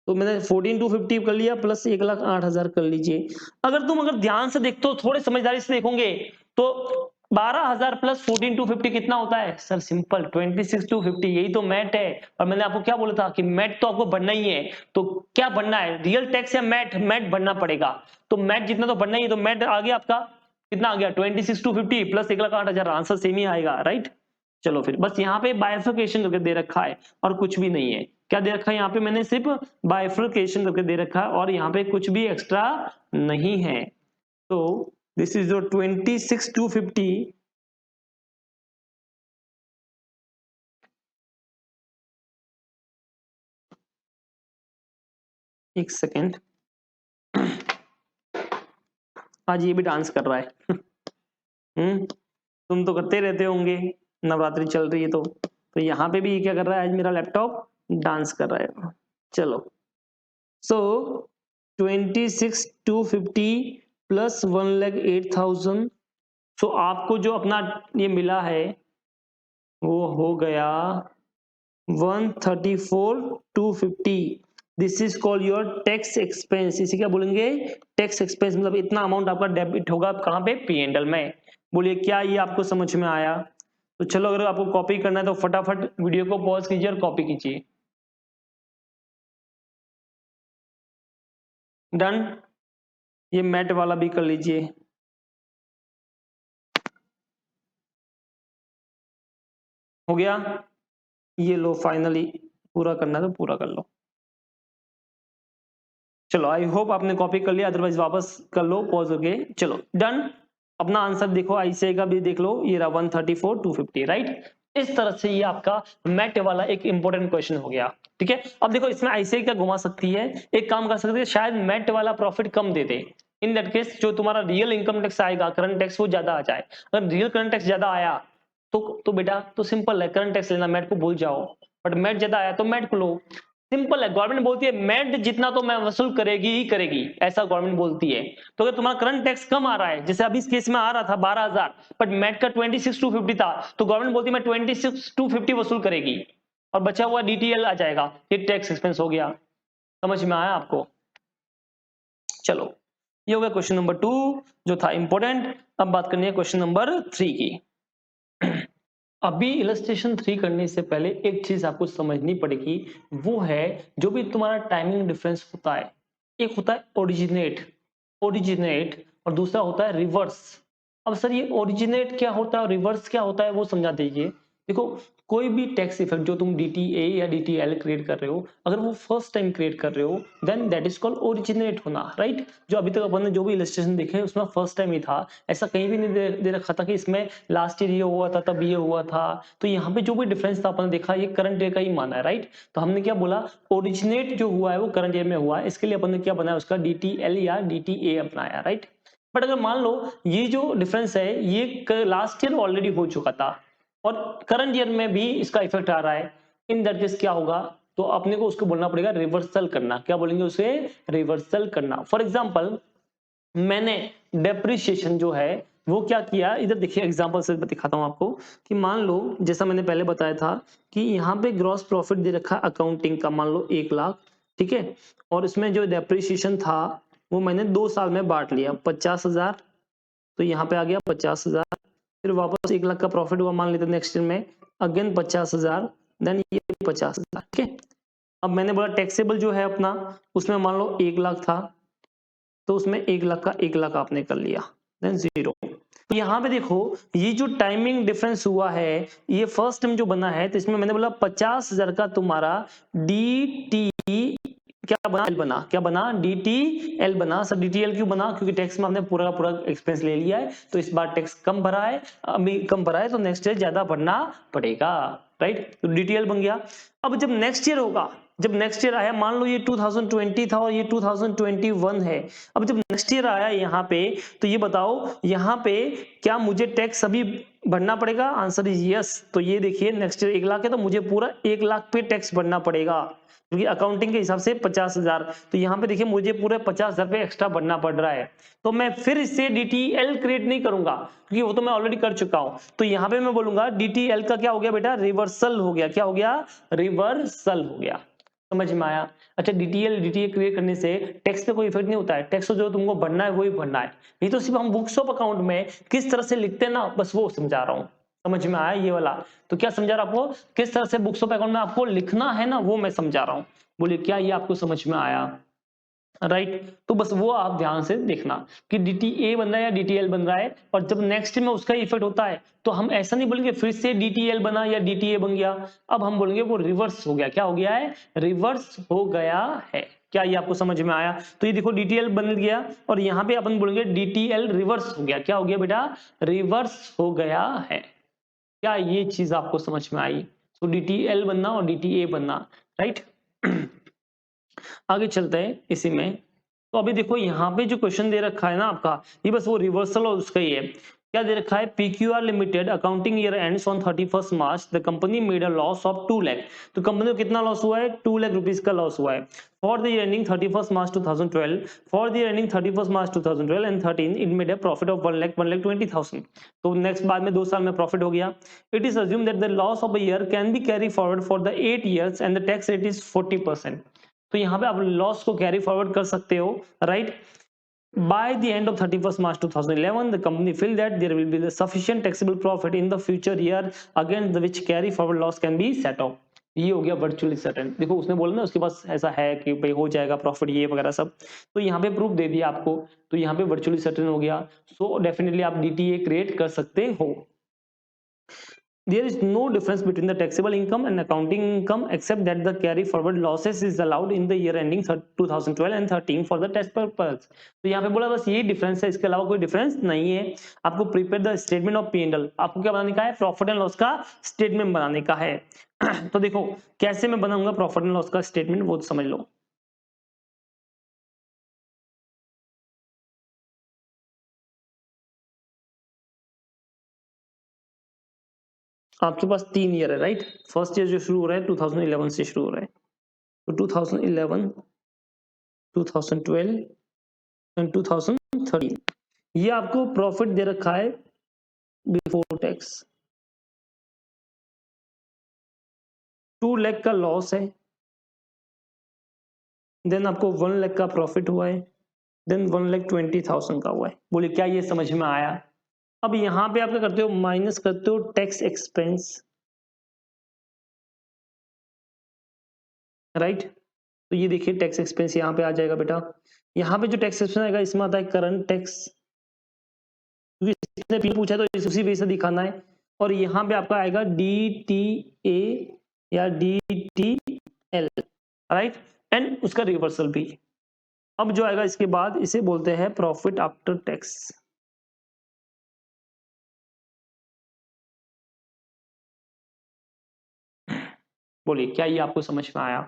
S1: तो मैंने 14,250 कर लिया, प्लस 1,08,000 कर लीजिए। अगर ध्यान से देखते हो, थोड़े समझदारी से देखोगे, तो 12,000 प्लस 14,250 कितना होता है? सर सिंपल 26,250, यही तो मैट है। और मैंने आपको क्या बोला था कि मैट तो आपको बनना ही है। तो क्या बनना है? रियल टैक्स या मैट? मैट बनना पड़ेगा। तो मैट जितना तो बनना ही है, तो मैट आ गया आपका कितना आ गया? 26,250 प्लस 1,08,000, आंसर सेम ही आएगा, राइट। चलो फिर बस यहाँ पे बाइफर्केशन करके दे रखा है और कुछ भी नहीं है। क्या दे रखा है यहाँ पे? मैंने सिर्फ बाइफर्केशन करके दे रखा है, और यहाँ पे कुछ भी एक्स्ट्रा नहीं है। तो दिस इज योर 26,250 एक सेकेंड, आज ये भी डांस कर रहा है। तुम तो करते रहते होंगे, नवरात्रि चल रही है तो यहाँ पे भी क्या कर रहा है, आज मेरा लैपटॉप डांस कर रहा है। चलो, सो 26,250 प्लस 1,08,000, सो आपको जो अपना ये मिला है वो हो गया 134,250। This is called your tax expense. इसे क्या बोलेंगे, टैक्स एक्सपेंस, मतलब इतना अमाउंट आपका डेबिट होगा कहाँ पे, P&L में। बोलिए क्या ये आपको समझ में आया? तो चलो, अगर आपको कॉपी करना है तो फटाफट वीडियो को पॉज कीजिए और कॉपी कीजिए। डन। ये मैट वाला भी कर लीजिए। हो गया, ये लो, फाइनली पूरा करना है तो पूरा कर लो। चलो, आई होप आपने कॉपी कर लिया, अदरवाइज वापस कर लो पॉज करके। चलो डन। अपना आंसर देखो, आईसीआई का भी देख लो, ये रहा 134,250, राइट। इस तरह से ये आपका मैट वाला एक इंपॉर्टेंट क्वेश्चन हो गया। ठीक है, अब देखो इसमें आईसीआई क्या घुमा सकती है, एक काम कर सकती है, शायद मैट वाला profit come they they. In that case जो तुम्हारा रियल इनकम टैक्स आएगा, करंट टैक्स, वो ज्यादा आ जाए। अगर रियल करंट टैक्स ज्यादा आया तो बेटा तो सिंपल है, करंट टैक्स लेना, मैट को भूल जाओ। बट मैट ज्यादा आया तो मैट को लो। सिंपल है, गवर्नमेंट बोलती है मैट जितना तो मैं वसूल करेगी ही करेगी, ऐसा गवर्नमेंट बोलती है। तो अगर तुम्हारा करंट टैक्स कम आ रहा है, जैसे अभी इस केस में आ रहा था 12,000, बट मैट का 26,250 था, तो गवर्नमेंट बोलती है मैं 26,250 वसूल करेगी, और बचा हुआ डीटीएल आ जाएगा, ये टैक्स एक्सपेंस हो गया। समझ में आया आपको? चलो, ये हो गया क्वेश्चन नंबर 2 जो था इंपॉर्टेंट। अब बात करनी है क्वेश्चन नंबर 3 की। अभी इलस्ट्रेशन 3 करने से पहले एक चीज आपको समझनी पड़ेगी, वो है जो भी तुम्हारा टाइमिंग डिफरेंस होता है, एक होता है ओरिजिनेट, और दूसरा होता है रिवर्स। अब सर ये ओरिजिनेट क्या होता है और रिवर्स क्या होता है वो समझा दीजिए। देखो, कोई भी टैक्स इफेक्ट जो तुम डीटीए या डीटीएल क्रिएट कर रहे हो, अगर वो फर्स्ट टाइम क्रिएट कर रहे हो, then that is called originate होना, राइट। जो अभी तक अपन ने जो भी इलस्ट्रेशन देखे उसमें फर्स्ट टाइम ही था, ऐसा कहीं भी नहीं दे रखा था कि इसमें लास्ट ईयर ये हुआ था तब ये हुआ था। तो यहाँ पे जो भी डिफरेंस था अपन ने देखा, ये करंट ईयर का ही माना है, राइट। तो हमने क्या बोला, ओरिजिनेट जो हुआ है वो करंट ईयर में हुआ है, इसके लिए अपन ने क्या बनाया, उसका डीटीएल या डीटीए अपनाया, राइट। बट अगर मान लो ये जो डिफरेंस है ये लास्ट ईयर ऑलरेडी हो चुका था और करंट ईयर में भी इसका इफेक्ट आ रहा है, इन दैट केस क्या होगा, तो अपने को उसको बोलना पड़ेगा रिवर्सल करना। क्या बोलेंगे उसे, रिवर्सल करना। फॉर एग्जाम्पल, मैंने डेप्रिसिएशन जो है वो क्या किया, इधर देखिए एग्जांपल से दिखाता हूं आपको, कि मान लो जैसा मैंने पहले बताया था कि यहाँ पे ग्रॉस प्रॉफिट दे रखा अकाउंटिंग का, मान लो 1,00,000, ठीक है। और इसमें जो डेप्रिसिएशन था वो मैंने 2 साल में बांट लिया, 50,000, तो यहाँ पे आ गया 50,000। फिर वापस 1,00,000 का प्रॉफिट हुआ मान लेते नेक्स्ट ईयर में, अगेन 50,000, देन ये 50,000, ठीक है। अब मैंने बोला टैक्सेबल जो है अपना, उसमें मान लो 1,00,000 था, तो उसमें 1,00,000 का 1,00,000 आपने कर लिया, देन 0। तो यहाँ पे देखो ये जो टाइमिंग डिफरेंस हुआ है, ये फर्स्ट टाइम जो बना है, तो इसमें मैंने बोला 50,000 का तुम्हारा डी क्या बना, एल बना, क्या बना, डीटीएल बना। सर डीटीएल क्यों बना, क्योंकि टैक्स में हमने पूरा पूरा एक्सपेंस ले लिया है, तो इस बार टैक्स कम भरा है, अभी कम भरा है तो नेक्स्ट ईयर ज्यादा भरना पड़ेगा, राइट। तो डीटीएल बन गया। अब जब नेक्स्ट ईयर होगा, जब नेक्स्ट ईयर आया, मान लो ये 2020 था और ये 2021 है, अब जब नेक्स्ट ईयर आया यहाँ पे, तो ये बताओ यहाँ पे क्या मुझे टैक्स अभी भरना पड़ेगा, आंसर इज यस। तो ये देखिए नेक्स्ट ईयर 1,00,000 है तो मुझे पूरा 1,00,000 पे टैक्स भरना पड़ेगा, क्योंकि अकाउंटिंग के हिसाब से 50,000, तो यहाँ पे देखिए मुझे पूरे 50,000 पे एक्स्ट्रा भरना पड़ रहा है। तो मैं फिर इससे डीटीएल क्रिएट नहीं करूंगा, क्योंकि वो तो मैं ऑलरेडी कर चुका हूं। तो यहाँ पे मैं बोलूंगा डीटीएल का क्या हो गया बेटा, रिवर्सल हो गया। क्या हो गया, रिवर्सल हो गया। समझ में आया? अच्छा, डीटीएल डीटीए क्रिएट करने से टैक्स पे कोई इफेक्ट नहीं होता है, टैक्स जो तुमको भरना है वही भरना है। ये तो सिर्फ हम बुक्स ऑफ अकाउंट में किस तरह से लिखते हैं ना, बस वो समझा रहा हूँ। समझ में आया ये वाला? तो क्या समझा रहा आपको, किस तरह से बुक्स ऑफ अकाउंट में आपको लिखना है ना, वो मैं समझा रहा हूँ। बोलिए क्या ये आपको समझ में आया? राइट। तो बस वो आप ध्यान से देखना कि डीटीए बन रहा है या डीटीएल बन रहा है, और जब नेक्स्ट में उसका इफेक्ट होता है तो हम ऐसा नहीं बोलेंगे फिर से डीटीएल बना या डीटीए बन गया, अब हम बोलेंगे वो रिवर्स हो गया। क्या हो गया है, रिवर्स हो गया है। क्या ये आपको समझ में आया? तो ये देखो डीटीएल बन गया और यहाँ पे अपन बोलेंगे डीटीएल रिवर्स हो गया। क्या हो गया बेटा, रिवर्स हो गया है। क्या ये चीज आपको समझ में आई? तो डीटीएल बनना और डीटीए बनना, राइट। आगे चलते हैं इसी में। तो अभी देखो यहाँ पे जो क्वेश्चन दे रखा है ना आपका, ये बस वो रिवर्सल और उसका ही है। क्या दे रखा है, PQR limited accounting year ends on 31st March, the company made a loss of 2 lakh. तो कंपनी को कितना लॉस हुआ है, 2 लाख रुपीस का लॉस हुआ है। For the year ending 31st March 2012, for the year ending 31st March 2012 and 13 it made a profit of 1,20,000। तो next बाद में 2 साल में प्रॉफिट हो गया। It is assume that the loss of a year can be carry forward for the 8 years and the tax rate is 40%। तो यहाँ पे आप लॉस को कैरी फॉरवर्ड कर सकते हो, right. By the end of 31st March 2011, the company feel that there will be the sufficient taxable profit in the future year against which carry forward loss can be set off। ये हो गया virtually certain. देखो उसने बोला ना उसके पास ऐसा है कि भाई हो जाएगा प्रॉफिट ये वगैरह सब, तो यहाँ पे प्रूफ दे दिया आपको, तो यहाँ पे वर्चुअली सर्टेन हो गया। सो डेफिनेटली आप DTA क्रिएट कर सकते हो। There is no difference between the taxable income and accounting income except that the carry forward losses is allowed in the year ending 2012 and 13 for the tax purpose। तो यहाँ पे बोला बस यही डिफरेंस है, इसके अलावा कोई डिफरेंस नहीं है। आपको prepare the statement of P&L, आपको क्या बनाने का है, प्रॉफिट एंड लॉस का स्टेटमेंट बनाने का है। तो देखो कैसे मैं बनाऊंगा प्रॉफिट एंड लॉस का स्टेटमेंट, वो तो समझ लो। आपके पास 3 ईयर है, राइट। फर्स्ट ईयर जो शुरू हो रहा है 2011 से शुरू हो रहा है, तो 2011, 2012 एंड 2013। ये आपको प्रॉफिट दे रखा है बिफोर टैक्स, 2 लाख का लॉस है, देन आपको 1 लाख का प्रॉफिट हुआ है, देन 1,20,000 का हुआ है। बोले क्या ये समझ में आया। अब यहां पे आप क्या करते हो, माइनस करते हो टैक्स एक्सपेंस, राइट। तो ये देखिए टैक्स एक्सपेंस यहाँ पे आ जाएगा बेटा। यहाँ पे जो टैक्स एक्सपेंस आएगा इसमें आता है करंट टैक्स, क्योंकि इसने पूछा तो उसी बेस से दिखाना है। और यहाँ पे आपका आएगा DTA या DTL, राइट, एंड उसका रिवर्सल भी। अब जो आएगा इसके बाद इसे बोलते हैं प्रॉफिट आफ्टर टैक्स। बोलिए क्या ये आपको समझ में आया।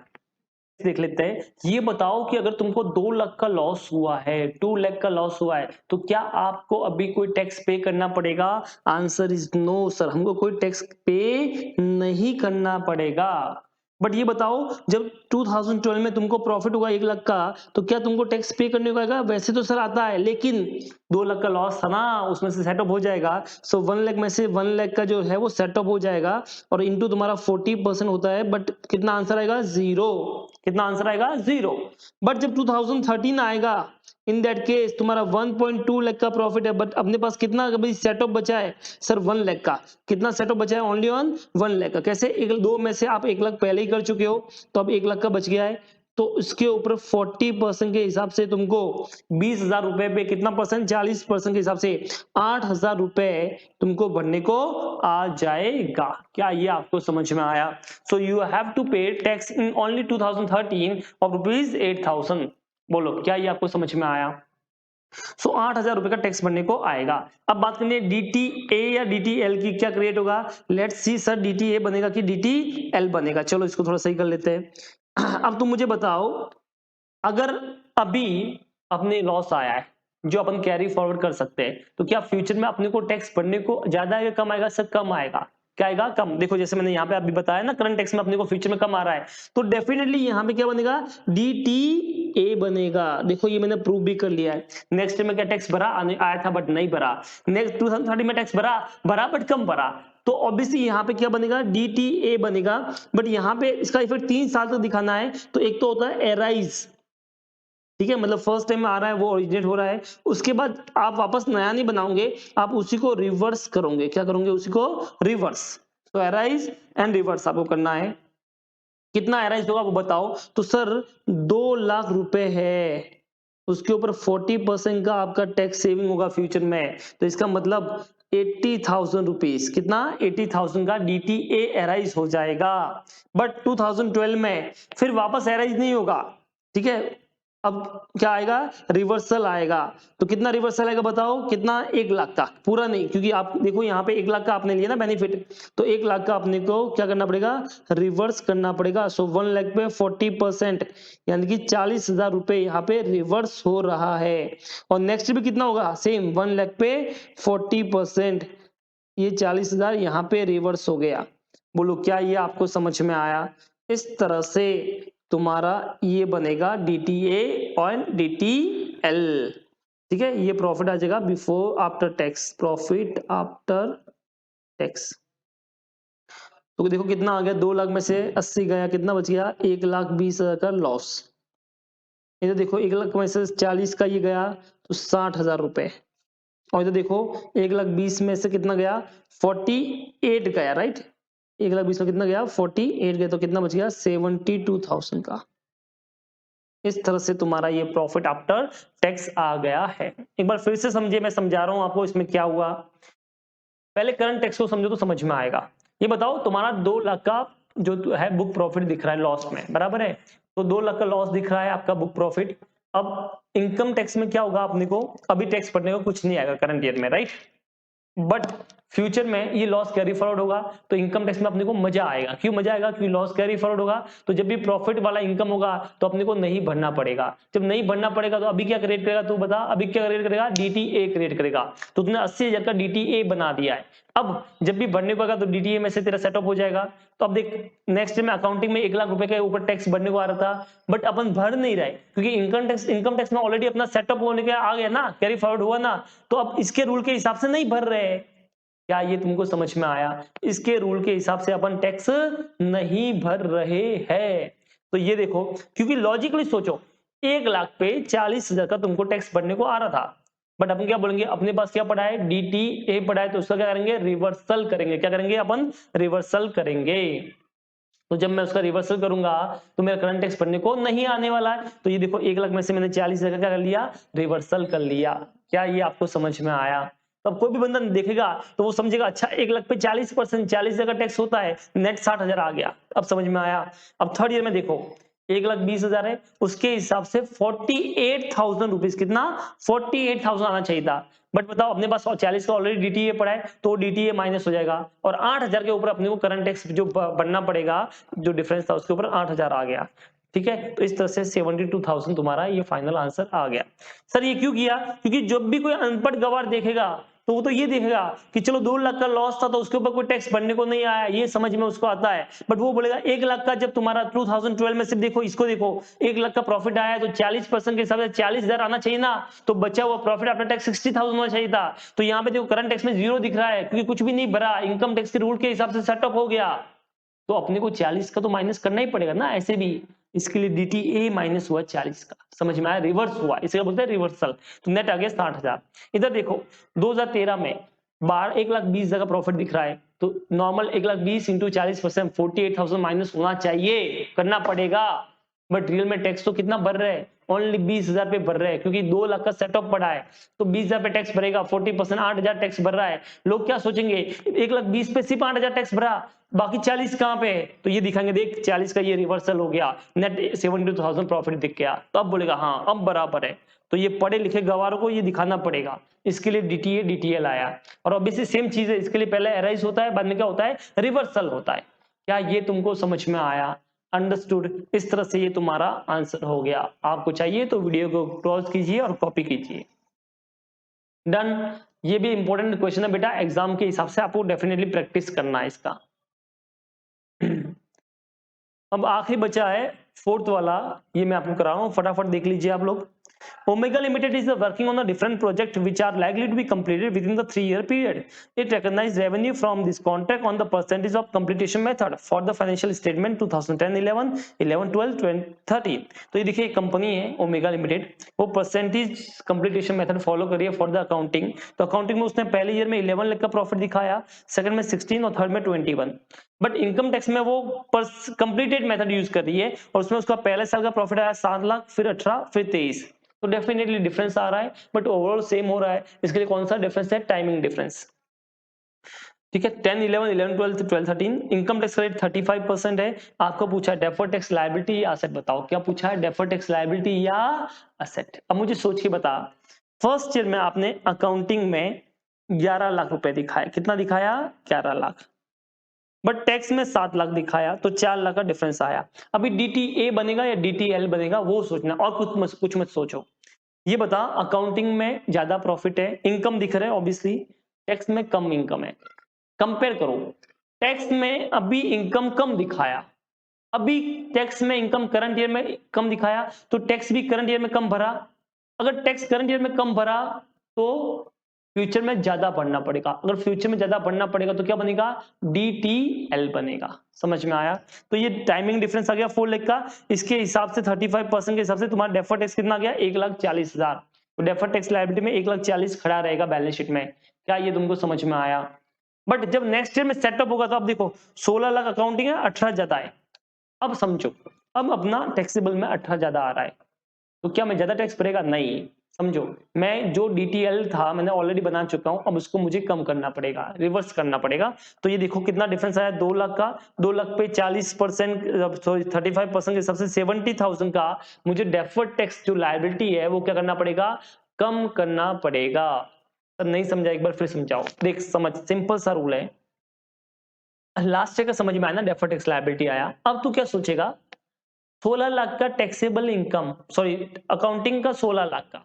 S1: देख लेते हैं। ये बताओ कि अगर तुमको 2 लाख का लॉस हुआ है, 2 लाख का लॉस हुआ है, तो क्या आपको अभी कोई टैक्स पे करना पड़ेगा। आंसर इज नो सर, हमको कोई टैक्स पे नहीं करना पड़ेगा। बट ये बताओ जब 2012 में तुमको प्रॉफिट हुआ 1 लाख का, तो क्या तुमको टैक्स पे करने को आएगा। वैसे तो सर आता है, लेकिन 2 लाख का लॉस था ना, उसमें से सेटअप हो जाएगा। सो 1 लाख में से 1 लाख का जो है वो सेटअप हो जाएगा, और इंटू तुम्हारा 40% होता है। बट कितना आंसर आएगा, 0। कितना आंसर आएगा, 0। बट जब 2013 आएगा, इन दैट केस तुम्हारा 1.2 लाख का प्रॉफिट है, बट अपने पास कितना अभी सेटअप बचा है सर, 1 लाख का। कितना सेटअप बचा है, ओनली ऑन 1 लाख का। कैसे, एक दो में से आप 1 लाख पहले ही कर चुके हो, तो अब 1 लाख का बच गया है, तो इसके ऊपर 40% के हिसाब से तुमको 20,000 रुपए पे कितना परसेंट, 40% के हिसाब से 8,000 रुपए तुमको भरने को आ जाएगा। क्या ये आपको समझ में आया। सो यू हैव टू पे tax in only 2013 of rupees 8,000। बोलो क्या ये आपको समझ में आया। सो 8,000 रुपए का टैक्स भरने को आएगा। अब बात करनी है DTA या DTL की, क्या क्रिएट होगा। लेट्स सी सर, DTA बनेगा कि DTL बनेगा। चलो इसको थोड़ा सही कर लेते हैं। अब तुम मुझे बताओ, अगर अभी अपने लॉस आया है जो अपन कैरी फॉरवर्ड कर सकते हैं, तो क्या फ्यूचर में अपने को टैक्स भरने को ज्यादा आएगा, कम आएगा सर, कम आएगा। क्या आएगा, कम। देखो जैसे मैंने यहाँ पे अभी बताया ना, करंट टैक्स में अपने को फ्यूचर में कम आ रहा है, तो डेफिनेटली यहाँ पे क्या बनेगा, DTA बनेगा। देखो ये मैंने प्रूव भी कर लिया है। नेक्स्ट में क्या टैक्स भरा, आया था बट नहीं भरा। नेक्स्ट 2030 में टैक्स भरा, बट कम भरा, तो ऑब्वियसली यहाँ पे क्या बनेगा, DTA बनेगा। बट यहाँ पे इसका इफेक्ट 3 साल तक दिखाना है, तो एक तो होता है एराइज, ठीक है, मतलब फर्स्ट टाइम में आ रहा है वो ओरिजिनेट हो रहा है, उसके बाद आप वापस नया नहीं बनाओगे, आप उसी को रिवर्स करोगे। क्या करोगे, उसी को रिवर्स। तो एराइज एंड रिवर्स आपको करना है। कितना एराइज होगा वो बताओ। तो सर 2 लाख रुपए है, उसके ऊपर 40% का आपका टैक्स सेविंग होगा फ्यूचर में, तो इसका मतलब 80,000 रुपीज, कितना, 80,000 का DTA एराइज हो जाएगा। बट 2012 में फिर वापस एराइज नहीं होगा, ठीक है। अब क्या आएगा, रिवर्सल आएगा। तो कितना रिवर्सल आएगा बताओ, कितना, 1 लाख का, पूरा नहीं, क्योंकि आप देखो यहाँ पे 1 लाख का आपने लिया ना बेनिफिट, तो 1 लाख का अपने को क्या करना पड़ेगा, रिवर्स करना पड़ेगा। सो 1 लाख पे 40%, यानी कि 40,000 रुपए यहाँ पे रिवर्स हो रहा है। और नेक्स्ट भी कितना होगा, सेम 1 लाख पे 40%, ये 40,000 यहाँ पे रिवर्स हो गया। बोलो क्या ये आपको समझ में आया? इस तरह से तुम्हारा ये बनेगा DTA और DTL। ठीक है, ये प्रॉफिट आ जाएगा before after tax, profit after tax. तो देखो कितना आ गया, 2 लाख में से 80 गया, कितना बच गया, 1,20,000 का लॉस। ये तो देखो 1 लाख में से 40 का ये गया तो 60,000 रुपए। और इधर देखो 1,20,000 में से कितना गया, 48 गया, राइट। 1,20,000 में कितना गया, 48 गया, तो कितना बच गया, 72,000 का। इस तरह से तुम्हारा ये प्रॉफिट आफ्टर टैक्स आ गया है। एक बार फिर से समझिए, मैं समझा रहा हूं आपको इसमें क्या हुआ। पहले करंट टैक्स को समझो तो समझ में आएगा। ये बताओ तुम्हारा 2 लाख का जो है बुक प्रॉफिट दिख रहा है लॉस में, बराबर है। तो 2 लाख का लॉस दिख रहा है आपका बुक प्रॉफिट। अब इनकम टैक्स में क्या होगा, अपने को अभी टैक्स पड़ने को कुछ नहीं आएगा करंट ईयर में, राइट। बट फ्यूचर में ये लॉस कैरी फॉरवर्ड होगा, तो इनकम टैक्स में अपने को मजा आएगा। क्यों मजा आएगा, क्योंकि लॉस कैरी फॉरवर्ड होगा, तो जब भी प्रॉफिट वाला इनकम होगा तो अपने को नहीं भरना पड़ेगा। जब नहीं भरना पड़ेगा तो अभी क्या क्रिएट करेगा, तू बता, अभी क्या क्रिएट करेगा, DTA क्रिएट करेगा। तो तुमने 80,000 का DTA बना दिया है। अब जब भी भरने को आएगा तो DTA में से तेरा सेटअप हो जाएगा। तो अब देख, नेक्स्ट में अकाउंटिंग में 1 लाख रुपए के ऊपर टैक्स भरने को आ रहा था, बट अपन भर नहीं रहे, क्योंकि इनकम टैक्स में ऑलरेडी अपना सेटअप होने के आ गया ना, कैरी फॉरवर्ड हुआ ना। तो अब इसके रूल के हिसाब से नहीं भर रहे। क्या ये तुमको समझ में आया? इसके रूल के हिसाब से अपन टैक्स नहीं भर रहे हैं। तो ये देखो, क्योंकि लॉजिकली सोचो, 1 लाख पे 40,000 का तुमको टैक्स भरने को आ रहा था, बट अपन क्या बोलेंगे, अपने पास क्या पड़ा है, DTA पड़ा है, तो उसका क्या करेंगे, रिवर्सल करेंगे। क्या करेंगे अपन, रिवर्सल करेंगे। तो जब मैं उसका रिवर्सल करूंगा तो मेरा करंट टैक्स भरने को नहीं आने वाला है। तो ये देखो 1 लाख में से मैंने 40,000 का क्या कर लिया, रिवर्सल कर लिया। क्या ये आपको समझ में आया? तब कोई भी बंदा देखेगा तो वो समझेगा, अच्छा 1 लाख पे 40%, 40,000 का टैक्स होता है, नेट 60,000 आ गया। अब समझ में आया। अब थर्ड ईयर में देखो 1,20,000 है, उसके हिसाब से 48,000 रुपीज, कितना, 48,000 आना चाहिए था। बट बताओ अपने पास 40 का ऑलरेडी DTA पड़ा है, तो DTA माइनस हो जाएगा, और 8,000 के ऊपर अपने को करंट टैक्स जो बनना पड़ेगा, जो डिफरेंस था उसके ऊपर 8,000 आ गया। ठीक है, तो इस तरह से 72,000 तुम्हारा ये फाइनल आंसर आ गया। सर ये क्यों किया, क्योंकि जब भी कोई अनपढ़ गवार देखेगा तो वो तो ये देखेगा कि चलो 2 लाख का लॉस था तो उसके ऊपर कोई टैक्स भरने को नहीं आया, ये समझ में उसको आता है। बट वो बोलेगा 1 लाख का, जब तुम्हारा 2012 में सिर्फ देखो इसको देखो, 1 लाख का प्रॉफिट आया है, तो 40% के हिसाब से 40,000 आना चाहिए ना। तो बचा हुआ प्रॉफिट आफ्टर टैक्स 60,000 होना चाहिए था। तो यहाँ पे देखो करंट टैक्स में 0 दिख रहा है, क्योंकि कुछ भी नहीं भरा, इनकम टैक्स के रूल के हिसाब से सेटअप हो गया। तो अपने को 40 का तो माइनस करना ही पड़ेगा ना ऐसे भी। इसके लिए DTA माइनस हुआ 40 का, समझ में आया, रिवर्स हुआ, इसे बोलते हैं रिवर्सल। तो नेट आ गया 60,000। इधर देखो 2013 में 1,20,000 का प्रॉफिट दिख रहा है, तो नॉर्मल 1,20,000 इंटू 40%, 48,000 माइनस होना चाहिए, करना पड़ेगा। बट रियल में टैक्स तो कितना भर रहे हैं, ओनली 20,000 पे भर रहे हैं, क्योंकि 2 लाख का सेटअप पड़ा है, तो 20,000 पे टैक्स भरेगा, 40%, 8,000 टैक्स भर रहा है। लोग क्या सोचेंगे, 1,20,000 पे सिर्फ 8,000 टैक्स भरा, बाकी 40 कहां पे है, तो ये दिखाएंगे, देख 40 का ये रिवर्सल हो गया, नेट 72,000 प्रॉफिट दिख गया। तो अब बोलेगा हाँ अब बराबर है। तो ये पढ़े लिखे गवारों को ये दिखाना पड़ेगा, इसके लिए DTA DTL आया। और ऑब्वियसली सेम चीज है, इसके लिए पहले एराइज होता है, बाद में क्या होता है, रिवर्सल होता है। क्या ये तुमको समझ में आया, अंडरस्टूड? इस तरह से ये तुम्हारा आंसर हो गया। आपको चाहिए तो वीडियो को क्लोज कीजिए और कॉपी कीजिए। डन। ये भी इंपॉर्टेंट क्वेश्चन है बेटा, एग्जाम के हिसाब से आपको डेफिनेटली प्रैक्टिस करना है इसका। अब आखिरी बचा है फोर्थ वाला, ये मैं आपको करा रहा हूं, फटाफट देख लीजिए आप लोग। Omega Limited is working on a different project which are likely to be completed within the 3-year period. It recognized revenue from this contract on the percentage of completion method for the financial statement 2010-11, 11-12, 13. तो ये देखिए company है omega limited, वो percentage completion method follow कर रही है for the accounting. तो accounting में उसने पहले ईयर में 11 लाख का प्रॉफिट दिखाया, सेकंड में 16 और थर्ड में 21। बट इनकम टैक्स में वो कंप्लीटेड मेथड यूज कर रही है, और उसमें उसका पहले साल का प्रॉफिट आया 7 लाख, फिर 18, फिर 23। तो डेफिनेटली डिफरेंस आ रहा है, बट ओवरऑल सेम हो रहा है। इसके लिए कौन सा डिफरेंस है, टाइमिंग डिफरेंस। ठीक है, 10, 11, 11, 12, 12, 13 इनकम टैक्स रेट 35% है। आपको पूछा है डेफर्ड टैक्स लायबिलिटी या असेट, बताओ क्या पूछा है, डेफर्ड टैक्स लायबिलिटी या असेट। अब मुझे सोच के बता, फर्स्ट ईयर में आपने अकाउंटिंग में 11 लाख रुपए दिखाया, कितना दिखाया, 11 लाख, बट टैक्स में 7 लाख दिखाया, तो 4 लाख का डिफरेंस आया। अभी डीटीए बनेगा या डीटीएल बनेगा वो सोचना, और कुछ मत सोचो। ये बता, अकाउंटिंग में ज्यादा प्रॉफिट है, इनकम दिख रहा है ऑब्वियसली, टैक्स में कम इनकम है, कंपेयर करो। टैक्स में अभी इनकम कम दिखाया, अभी टैक्स में इनकम करंट ईयर में कम दिखाया, तो टैक्स भी करंट ईयर में कम भरा। अगर टैक्स करंट ईयर में कम भरा तो फ्यूचर में ज्यादा भरना पड़ेगा, अगर फ्यूचर में ज्यादा भरना पड़ेगा तो क्या बनेगा, डीटीएल बनेगा। समझ में आया? तो ये टाइमिंग डिफरेंस आ गया 4 लाख का। इसके हिसाब से 35% के हिसाब से तुम्हारा डेफर्ड टैक्स कितना गया, 1,40,000। तो डेफर्ड टैक्स लायबिलिटी में 1,40,000 खड़ा रहेगा बैलेंस शीट में। क्या ये तुमको समझ में आया? बट जब नेक्स्ट ईयर में सेटअप होगा तो अब देखो 16 लाख अकाउंटिंग है, 18 ज्यादा है। अब समझो, अब अपना टैक्सेबल में 18 ज्यादा आ रहा है, तो क्या मैं ज्यादा टैक्स पड़ेगा, नहीं। समझो, मैं जो डीटीएल था मैंने ऑलरेडी बना चुका हूं, अब उसको मुझे कम करना पड़ेगा, रिवर्स करना पड़ेगा। तो ये देखो कितना डिफरेंस आया, 2 लाख का, 2 लाख पे 40%, सॉरी 35% के हिसाब से 70,000 का मुझे डेफर्ड टैक्स जो लायबिलिटी है वो क्या करना पड़ेगा, कम करना पड़ेगा। तो नहीं समझा, एक बार फिर समझाओ। देख समझ, सिंपल सा रूल है, लास्ट ईयर का समझ में आया ना, डेफर्ड टैक्स लायबिलिटी आया। अब तू क्या सोचेगा, 16 लाख का टैक्सेबल इनकम, सॉरी अकाउंटिंग का 16 लाख का,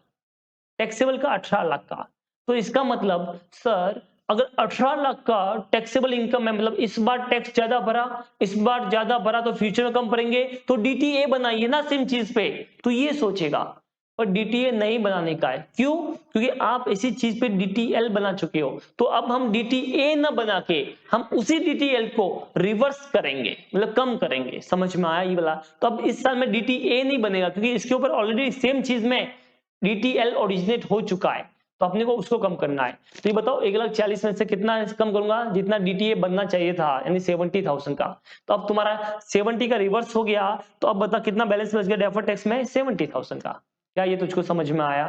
S1: टैक्सेबल का 18 लाख का, तो इसका मतलब सर अगर 18 लाख का टैक्सेबल इनकम है, मतलब इस बार टैक्स ज्यादा भरा, इस बार ज्यादा भरा, तो फ्यूचर में कम भरेंगे, तो डीटीए बनाइए ना सेम चीज पे, तो ये सोचेगा। पर डीटीए नहीं बनाने का है, क्यों? क्योंकि आप इसी चीज पे डीटीएल बना चुके हो, तो अब हम डीटीए ना बना के हम उसी डीटीएल को रिवर्स करेंगे, मतलब कम करेंगे। समझ में आया ये वाला? तो अब इस साल में डीटीए नहीं बनेगा, क्योंकि इसके ऊपर ऑलरेडी सेम चीज में डीटीएल ओरिजिनेट हो चुका है, तो अपने को उसको कम करना है। तो ये बताओ 1,40,000 में से कितना कम करूंगा, जितना डीटीए बनना चाहिए था, यानी 70,000 का। तो अब तुम्हारा 70 का रिवर्स हो गया, तो अब बता कितना बैलेंस बच गया डेफर्ड टैक्स में, 70,000 का। क्या ये तुझको समझ में आया?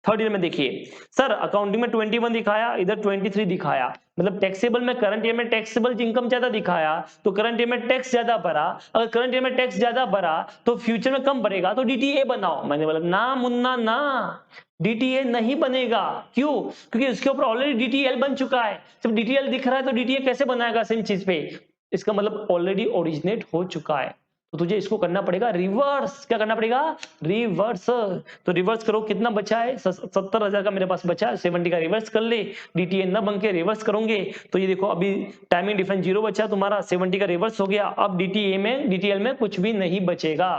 S1: थर्ड ईयर में देखिए, सर अकाउंटिंग में 21 दिखाया, इधर 23 दिखाया, मतलब टैक्सेबल में करंट ईयर में टैक्सेबल इनकम ज्यादा दिखाया, तो करंट ईयर में टैक्स ज्यादा भरा। अगर करंट ईयर में टैक्स ज्यादा भरा तो फ्यूचर में कम भरेगा, तो डीटीए बनाओ। मैंने बोला ना मुन्ना ना, डीटीए नहीं बनेगा। क्यों? क्योंकि उसके ऊपर ऑलरेडी डीटीएल बन चुका है। जब डीटीएल दिख रहा है तो डीटीए कैसे बनाएगा सेम चीज पे, इसका मतलब ऑलरेडी ओरिजिनेट हो चुका है, तो तुझे इसको करना पड़ेगा रिवर्स। क्या करना पड़ेगा? रिवर्स। तो रिवर्स करो, कितना बचा है, 70,000 का मेरे पास बचा है, 70 का रिवर्स कर ले, डीटीए न बन के रिवर्स करोगे तो ये देखो अभी टाइमिंग डिफरेंस 0 बचा तुम्हारा, 70 का रिवर्स हो गया, अब डीटीए में डीटीएल में कुछ भी नहीं बचेगा।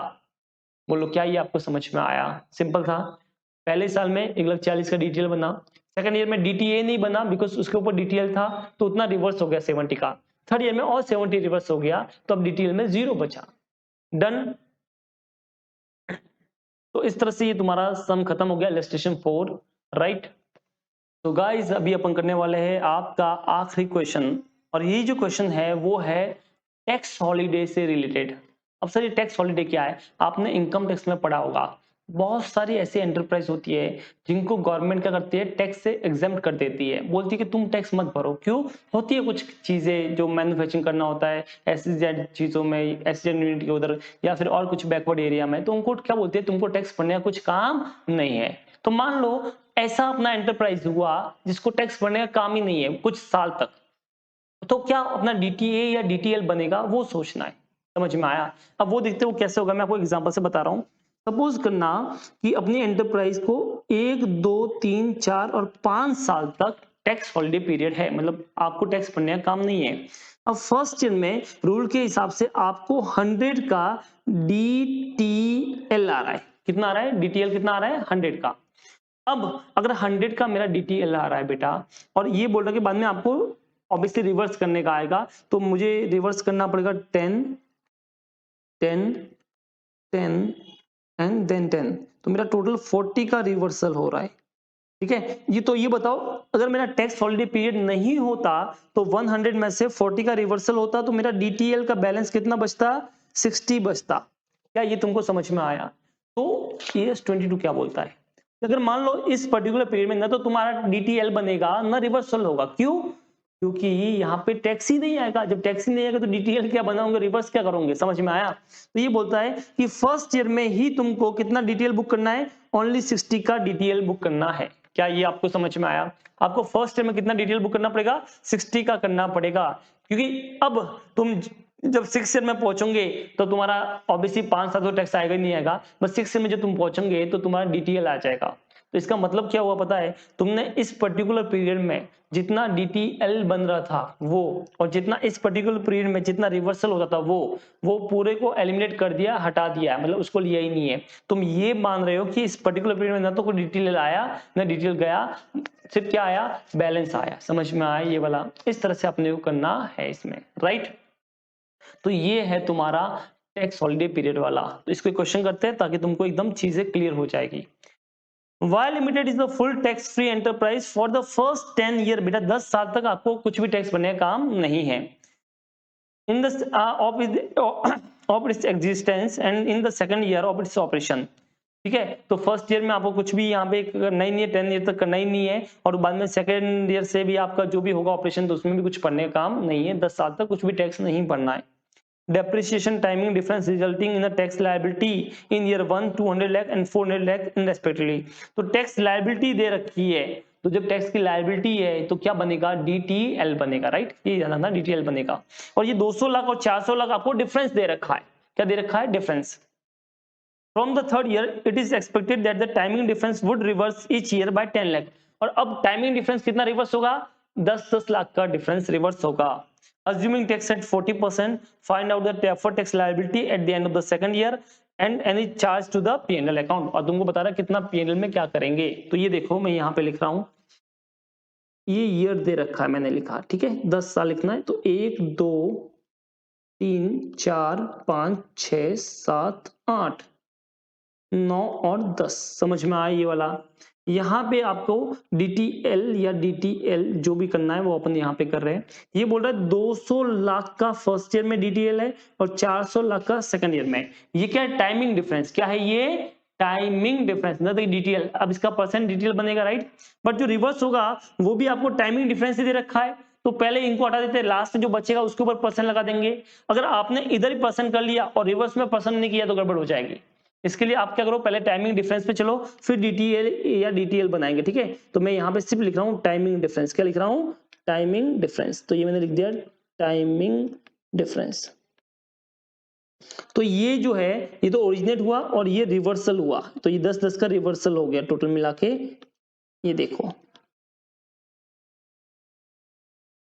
S1: बोलो क्या ये आपको समझ में आया? सिंपल था। पहले साल में 1,40,000 का डीटीएल बना, सेकंड ईयर में डीटीए नहीं बना बिकॉज उसके ऊपर डीटीएल था, तो उतना रिवर्स हो गया 70 का। थर्ड ईयर में और 70 रिवर्स हो गया, तो अब डीटीएल में 0 बचा। डन। तो इस तरह से ये तुम्हारा सम खत्म हो गया, इलस्ट्रेशन 4, राइट। तो गाइस अभी अपन करने वाले हैं आपका आखिरी क्वेश्चन, और ये जो क्वेश्चन है वो है टैक्स हॉलीडे से रिलेटेड। अब सर ये टैक्स हॉलीडे क्या है? आपने इनकम टैक्स में पढ़ा होगा, बहुत सारी ऐसी एंटरप्राइज होती है जिनको गवर्नमेंट क्या करती है, टैक्स से एग्जेम्प्ट कर देती है, बोलती है कि तुम टैक्स मत भरो। क्यों? होती है कुछ चीजें जो मैन्युफैक्चरिंग करना होता है एसईजेड चीजों में, एसईजेड यूनिट के उधर, या फिर और कुछ बैकवर्ड एरिया में, तो उनको क्या बोलते हैं, तुमको टैक्स भरने का कुछ काम नहीं है। तो मान लो ऐसा अपना एंटरप्राइज हुआ जिसको टैक्स भरने का काम ही नहीं है कुछ साल तक, तो क्या अपना डीटीए या डीटीएल बनेगा, वो सोचना है। समझ में आया? अब वो देखते हो कैसे होगा, मैं आपको एग्जांपल से बता रहा हूं। सपोज करना कि अपनी एंटरप्राइज को 1, 2, 3, 4 और 5 साल तक टैक्स हॉलिडे पीरियड है, मतलब आपको टैक्स भरने का काम नहीं है। अब फर्स्ट ईयर में रूल के हिसाब से आपको 100 का डीटीएल आ रहा है। कितना आ रहा है डीटीएल? कितना आ रहा है? 100 का। अब अगर 100 का मेरा डीटीएल आ रहा है बेटा, और ये बोल रहा है कि बाद में आपको ऑब्वियसली रिवर्स करने का आएगा, तो मुझे रिवर्स करना पड़ेगा 10, 10, 10 एंड देन 10, तो मेरा टोटल 40 का रिवर्सल हो रहा है। ठीक है, ये तो ये बताओ, अगर मेरा टैक्स हॉलिडे पीरियड नहीं होता तो 100 में से 40 का रिवर्सल होता, तो मेरा डीटीएल का बैलेंस कितना बचता? 60 बचता। क्या ये तुमको समझ में आया? तो ES 22 क्या बोलता है, अगर मान लो इस पर्टिकुलर पीरियड में ना तो तुम्हारा डीटीएल बनेगा ना रिवर्सल होगा। क्यों? क्योंकि यहाँ पे टैक्स ही नहीं आएगा। जब टैक्स ही नहीं आएगा तो डीटीएल क्या बनाओगे, रिवर्स क्या करोगे, समझ में आया। तो ये बोलता है कि फर्स्ट ईयर में ही तुमको कितना डीटीएल बुक करना है, ओनली 60 का डीटीएल बुक करना है। क्या ये आपको समझ में आया? आपको फर्स्ट ईयर में कितना डीटीएल बुक करना पड़ेगा, 60 का करना पड़ेगा। क्योंकि अब तुम जब 6 ईयर में पहुंचोगे तो तुम्हारा ऑब्वियसली 5 साल तो टैक्स आएगा ही नहीं आएगा, बस 6 ईयर में जब तुम पहुंचोगे तो तुम्हारा डीटीएल आ जाएगा। तो इसका मतलब क्या हुआ पता है, तुमने इस पर्टिकुलर पीरियड में जितना डीटीएल बन रहा था वो, और जितना इस पर्टिकुलर पीरियड में जितना रिवर्सल होता था वो पूरे को एलिमिनेट कर दिया, हटा दिया, मतलब उसको लिया ही नहीं है। तुम ये मान रहे हो कि इस पर्टिकुलर पीरियड में ना तो कोई डीटीएल आया ना डीटीएल गया, सिर्फ क्या आया, बैलेंस आया। समझ में आया ये वाला? इस तरह से अपने को करना है इसमें, राइट। तो ये है तुम्हारा टैक्स हॉलिडे पीरियड वाला। तो इसको क्वेश्चन करते हैं ताकि तुमको एकदम चीजें क्लियर हो जाएगी। Y limited is the full tax free enterprise for the first 10 year. बेटा 10 साल तक आपको कुछ भी टैक्स भरने का काम नहीं है। In the of its existence and in the second year of its operation. ठीक है, तो फर्स्ट ईयर में आपको कुछ भी यहाँ पे करना ही नहीं है, 10 ईयर तक करना ही नहीं है, और बाद में सेकंड ईयर से भी आपका जो भी होगा ऑपरेशन तो उसमें भी कुछ पढ़ने का काम नहीं है। 10 साल तक कुछ भी टैक्स नहीं भरना है। Depreciation timing difference resulting in a tax liability in year 1 200 lakh and 400 lakh in respectively। तो टैक्स लाइबिलिटी दे रखी है, तो जब टैक्स की लाइबिलिटी है तो क्या बनेगा, डीटीएल बनेगा, राइट। ये जाना था, डीटीएल बनेगा। और ये 200 लाख और 400 लाख आपको डिफरेंस दे रखा है। क्या दे रखा है, difference. From the third year it is expected that the timing difference would reverse each year by 10 lakh। और अब टाइमिंग डिफरेंस कितना रिवर्स होगा, 10-10 लाख का डिफरेंस रिवर्स होगा। Assuming tax at 40%, find out the deferred tax liability at the end of the second year and any charge to the P&L account। और तुमको बता रहा है कितना P&L में क्या करेंगे। तो ये देखो मैं यहाँ पे लिख रहा हूँ, ये ईयर दे रखा है, मैंने लिखा, ठीक है, 10 साल लिखना है। तो 1 2 3 4 5 6 7 8 9 और 10। समझ में आया ये वाला। यहाँ पे आपको डीटीएल या डीटीएल जो भी करना है वो अपन यहाँ पे कर रहे हैं। ये बोल रहा है 200 लाख का फर्स्ट ईयर में डीटीएल है और 400 लाख का सेकंड ईयर में। ये क्या है, टाइमिंग डिफरेंस। क्या है ये, टाइमिंग डिफरेंस, ना तो डीटीएल। अब इसका परसेंट डीटीएल बनेगा, राइट। बट जो रिवर्स होगा वो भी आपको टाइमिंग डिफरेंस ही दे रखा है, तो पहले इनको हटा देते हैं, लास्ट में जो बचेगा उसके ऊपर परसेंट लगा देंगे। अगर आपने इधर ही परसेंट कर लिया और रिवर्स में परसेंट नहीं किया तो गड़बड़ हो जाएगी। इसके लिए आप क्या करो, पहले टाइमिंग डिफरेंस पे चलो, फिर डीटीएल या डीटीएल बनाएंगे, ठीक है। तो मैं यहाँ पे सिर्फ लिख रहा हूँ टाइमिंग डिफरेंस। क्या लिख रहा हूँ, टाइमिंग डिफरेंस। तो ये मैंने लिख दिया टाइमिंग डिफरेंस। तो ये जो है ये तो ओरिजिनेट हुआ और ये रिवर्सल हुआ, तो ये 10-10 का रिवर्सल हो गया टोटल मिला के। ये देखो,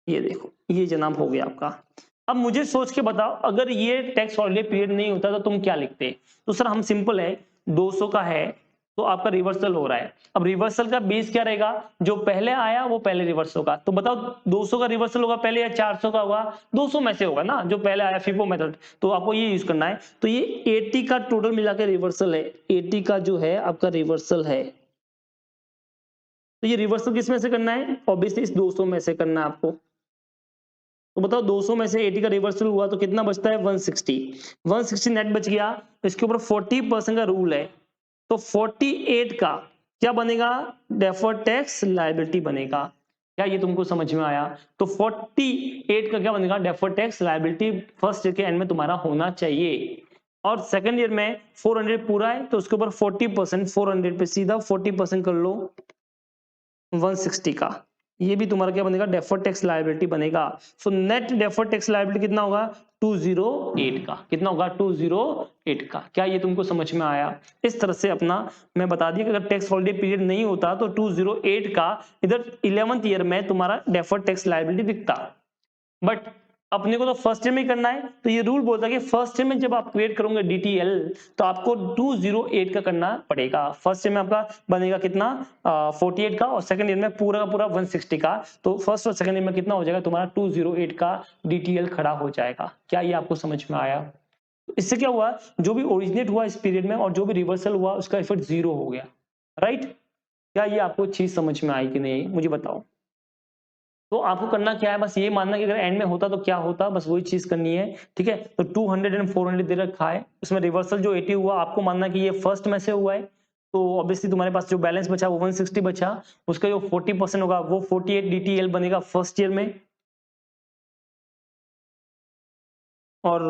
S1: ये देखो, ये जनाब हो गया आपका। अब मुझे सोच के बताओ, अगर ये टैक्स हॉलिडे पीरियड नहीं होता तो तुम क्या लिखते। तो सर हम सिंपल है, 200 का है तो आपका रिवर्सल हो रहा है। अब रिवर्सल का बेस क्या रहेगा, जो पहले आया वो पहले रिवर्स होगा। तो बताओ 200 का रिवर्सल होगा पहले या 400 का होगा, 200 में से होगा ना, जो पहले आया फिफो मेथड। तो आपको ये यूज करना है। तो ये 80 का टोटल मिला के रिवर्सल है, 80 का जो है आपका रिवर्सल है। तो ये रिवर्सल किस में से करना है, ऑब्वियसली इस 200 में से करना है आपको। तो बताओ 200 में से 80 का रिवर्सल हुआ तो कितना बचता है, 160 नेट बच गया। इसके ऊपर 40% का रूल है, तो 48 का क्या बनेगा, डेफर्ड टैक्स लायबिलिटी बनेगा। क्या ये तुमको समझ में आया। तो 48 का क्या बनेगा, deferred tax liability first year के एंड में तुम्हारा होना चाहिए। और सेकंड ईयर में 400 पूरा है तो उसके ऊपर 40%, 400 पे सीधा 40% कर लो, 160 का। ये भी तुम्हारा क्या बनेगा, डेफर्ड टैक्स लायबिलिटी बनेगा। So net deferred tax liability कितना होगा, 208 का। कितना होगा, 208 का। क्या ये तुमको समझ में आया। इस तरह से अपना मैं बता दिया कि अगर टैक्स हॉलिडे पीरियड नहीं होता तो 208 का इधर 11th ईयर में तुम्हारा डेफर्ड टैक्स लायबिलिटी दिखता। बट अपने को तो फर्स्ट ईयर में करना है, तो ये रूल बोलता है कि फर्स्ट ईयर में जब आप क्रिएट करोगे डीटीएल तो आपको 208 का करना पड़ेगा। फर्स्ट ईयर में आपका बनेगा कितना, 48 का, और सेकंड ईयर में पूरा का पूरा 160 का। तो फर्स्ट और सेकंड ईयर में कितना हो जाएगा तुम्हारा, 208 का डीटीएल खड़ा हो जाएगा। क्या ये आपको समझ में आया। इससे क्या हुआ, जो भी ओरिजिनेट हुआ इस पीरियड में और जो भी रिवर्सल हुआ उसका इफेक्ट 0 हो गया, राइट। क्या ये आपको चीज समझ में आई कि नहीं, मुझे बताओ। तो आपको करना क्या है, बस ये मानना कि अगर एंड में होता तो क्या होता, बस वही चीज करनी है, ठीक है। तो 200 एंड 400 दे रखा है, उसमें रिवर्सल जो 80 हुआ आपको मानना कि ये फर्स्ट में से हुआ है। तो ऑब्वियसली तुम्हारे पास जो बैलेंस बचा वो 160 बचा, उसका जो 40% होगा वो 48 डीटीएल बनेगा फर्स्ट ईयर में। और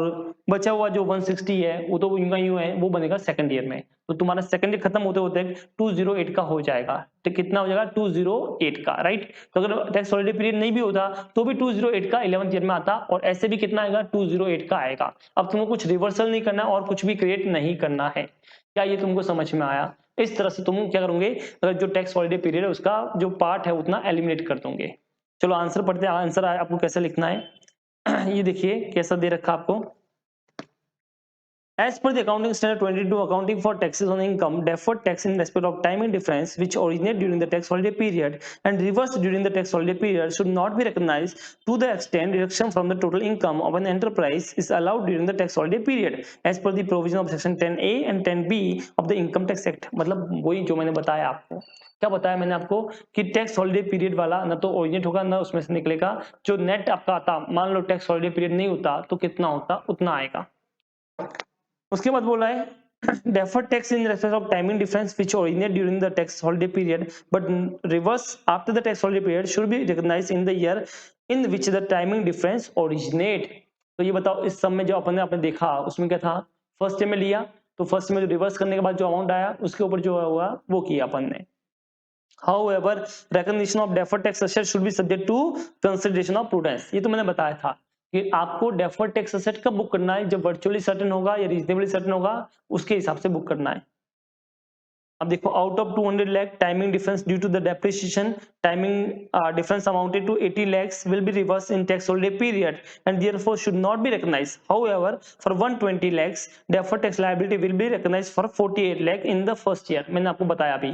S1: बचा हुआ जो 160 है वो तो यूं का यूं है, वो बनेगा सेकंड ईयर में। तो तुम्हारा सेकंड ईयर खत्म होते होते 208 का हो जाएगा। तो कितना हो जाएगा 208 का, राइट। तो अगर टैक्स हॉलिडे पीरियड नहीं भी होता तो भी 208 का 11th ईयर में आता, और ऐसे भी कितना आएगा 208 का आएगा। अब तुमको कुछ रिवर्सल नहीं करना और कुछ भी क्रिएट नहीं करना है। क्या ये तुमको समझ में आया? इस तरह से तुम क्या करोगे, अगर जो टैक्स हॉलिडे पीरियड है उसका जो पार्ट है उतना एलिमिनेट कर दोगे। चलो आंसर पढ़ते हैं, आंसर आपको कैसे लिखना है। ये देखिए कैसा दे रखा आपको। As per the accounting standard 22, accounting for taxes on income, deferred tax in respect of timing difference which originate during the tax holiday period and reversed during the tax holiday period should not be recognized to the extent deduction from the total income of an enterprise is allowed during the tax holiday period as per the provision of section 10A and 10B of the Income Tax Act। मतलब वही जो मैंने बताया आपको। क्या बताया मैंने आपको कि टैक्स हॉलिडे पीरियड वाला ना तो ओरिजिनेट होगा ना उसमें से निकलेगा। जो नेट आपका आता, मान लो टैक्स हॉलिडे पीरियड नहीं होता तो कितना होता, उतना आएगा। उसके बाद बोला है deferred tax in respect of timing difference which originate during the tax holiday period but reverse after the tax holiday period should be recognized in the year in which the timing difference originate। तो ये बताओ इस सब में जो अपन ने देखा उसमें क्या था, फर्स्ट ईयर में लिया तो फर्स्ट में जो रिवर्स करने के बाद जो अमाउंट आया उसके ऊपर जो हुआ वो किया अपन ने। However, recognition of deferred tax asset should be subject to consideration of prudence। ये तो मैंने बताया था कि आपको deferred tax asset कब बुक करना है, जब virtually certain होगा या reasonably certain होगा उसके हिसाब से बुक करना है। अब देखो out of 200 lakh timing difference due to the depreciation timing difference amounted to 80 lakhs will be reversed in tax holiday period and therefore should not be recognized। However, for 120 lakhs deferred tax liability will be recognized for 48 lakh in the first year। मैंने आपको बताया अभी।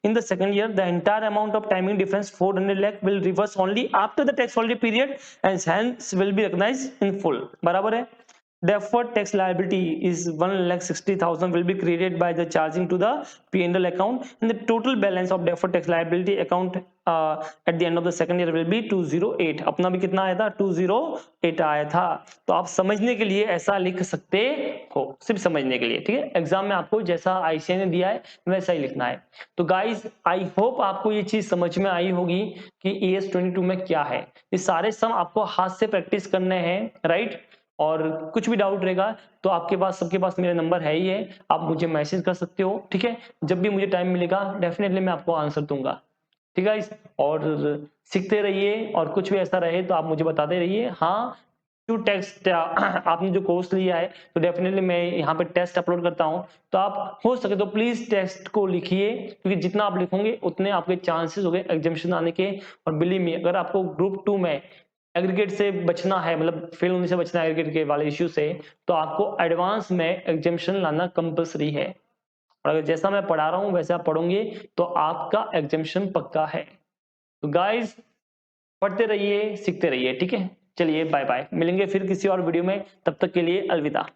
S1: In the second year, the entire amount of timing difference 400 lakh will reverse only after the tax holiday period and hence will be recognized in full। बराबर है। Deferred tax liability is 1,60,000 will be created by the charging to the P&L account and the total balance of deferred tax liability account at the end of the second year will be 208। अपना भी कितना आया था 208 आया था। तो आप समझने के लिए ऐसा लिख सकते हो, सिर्फ समझने के लिए, ठीक है। एग्जाम में आपको जैसा आईसीआई ने दिया है वैसा ही लिखना है। तो गाइस आई होप आपको ये चीज समझ में आई होगी कि ES22 में क्या है। ये सारे सम आपको हाथ से प्रैक्टिस करने हैं, राइट। और कुछ भी डाउट रहेगा तो आपके पास सबके पास मेरा नंबर है ही है, आप मुझे मैसेज कर सकते हो, ठीक है। जब भी मुझे टाइम मिलेगा डेफिनेटली मैं आपको आंसर दूंगा, ठीक है। और सीखते रहिए और कुछ भी ऐसा रहे तो आप मुझे बताते रहिए। हाँ, टू टेस्ट आपने जो कोर्स लिया है तो डेफिनेटली मैं यहाँ पे टेस्ट अपलोड करता हूँ, तो आप हो सके तो प्लीज टेस्ट को लिखिए क्योंकि जितना आप लिखोगे उतने आपके चांसेस हो गए एग्जामिनेशन आने के। और बिलीव मी, अगर आपको ग्रुप 2 में एग्रीगेट से बचना है, मतलब फेल होने से बचना है एग्रीगेट के वाले इश्यू से, तो आपको एडवांस में एग्जामिनेशन लाना कंपलसरी है। और अगर जैसा मैं पढ़ा रहा हूँ वैसे आप पढ़ोगे तो आपका एग्जामिनेशन पक्का है। तो गाइज पढ़ते रहिए, सीखते रहिए, ठीक है। चलिए बाय बाय, मिलेंगे फिर किसी और वीडियो में, तब तक के लिए अलविदा।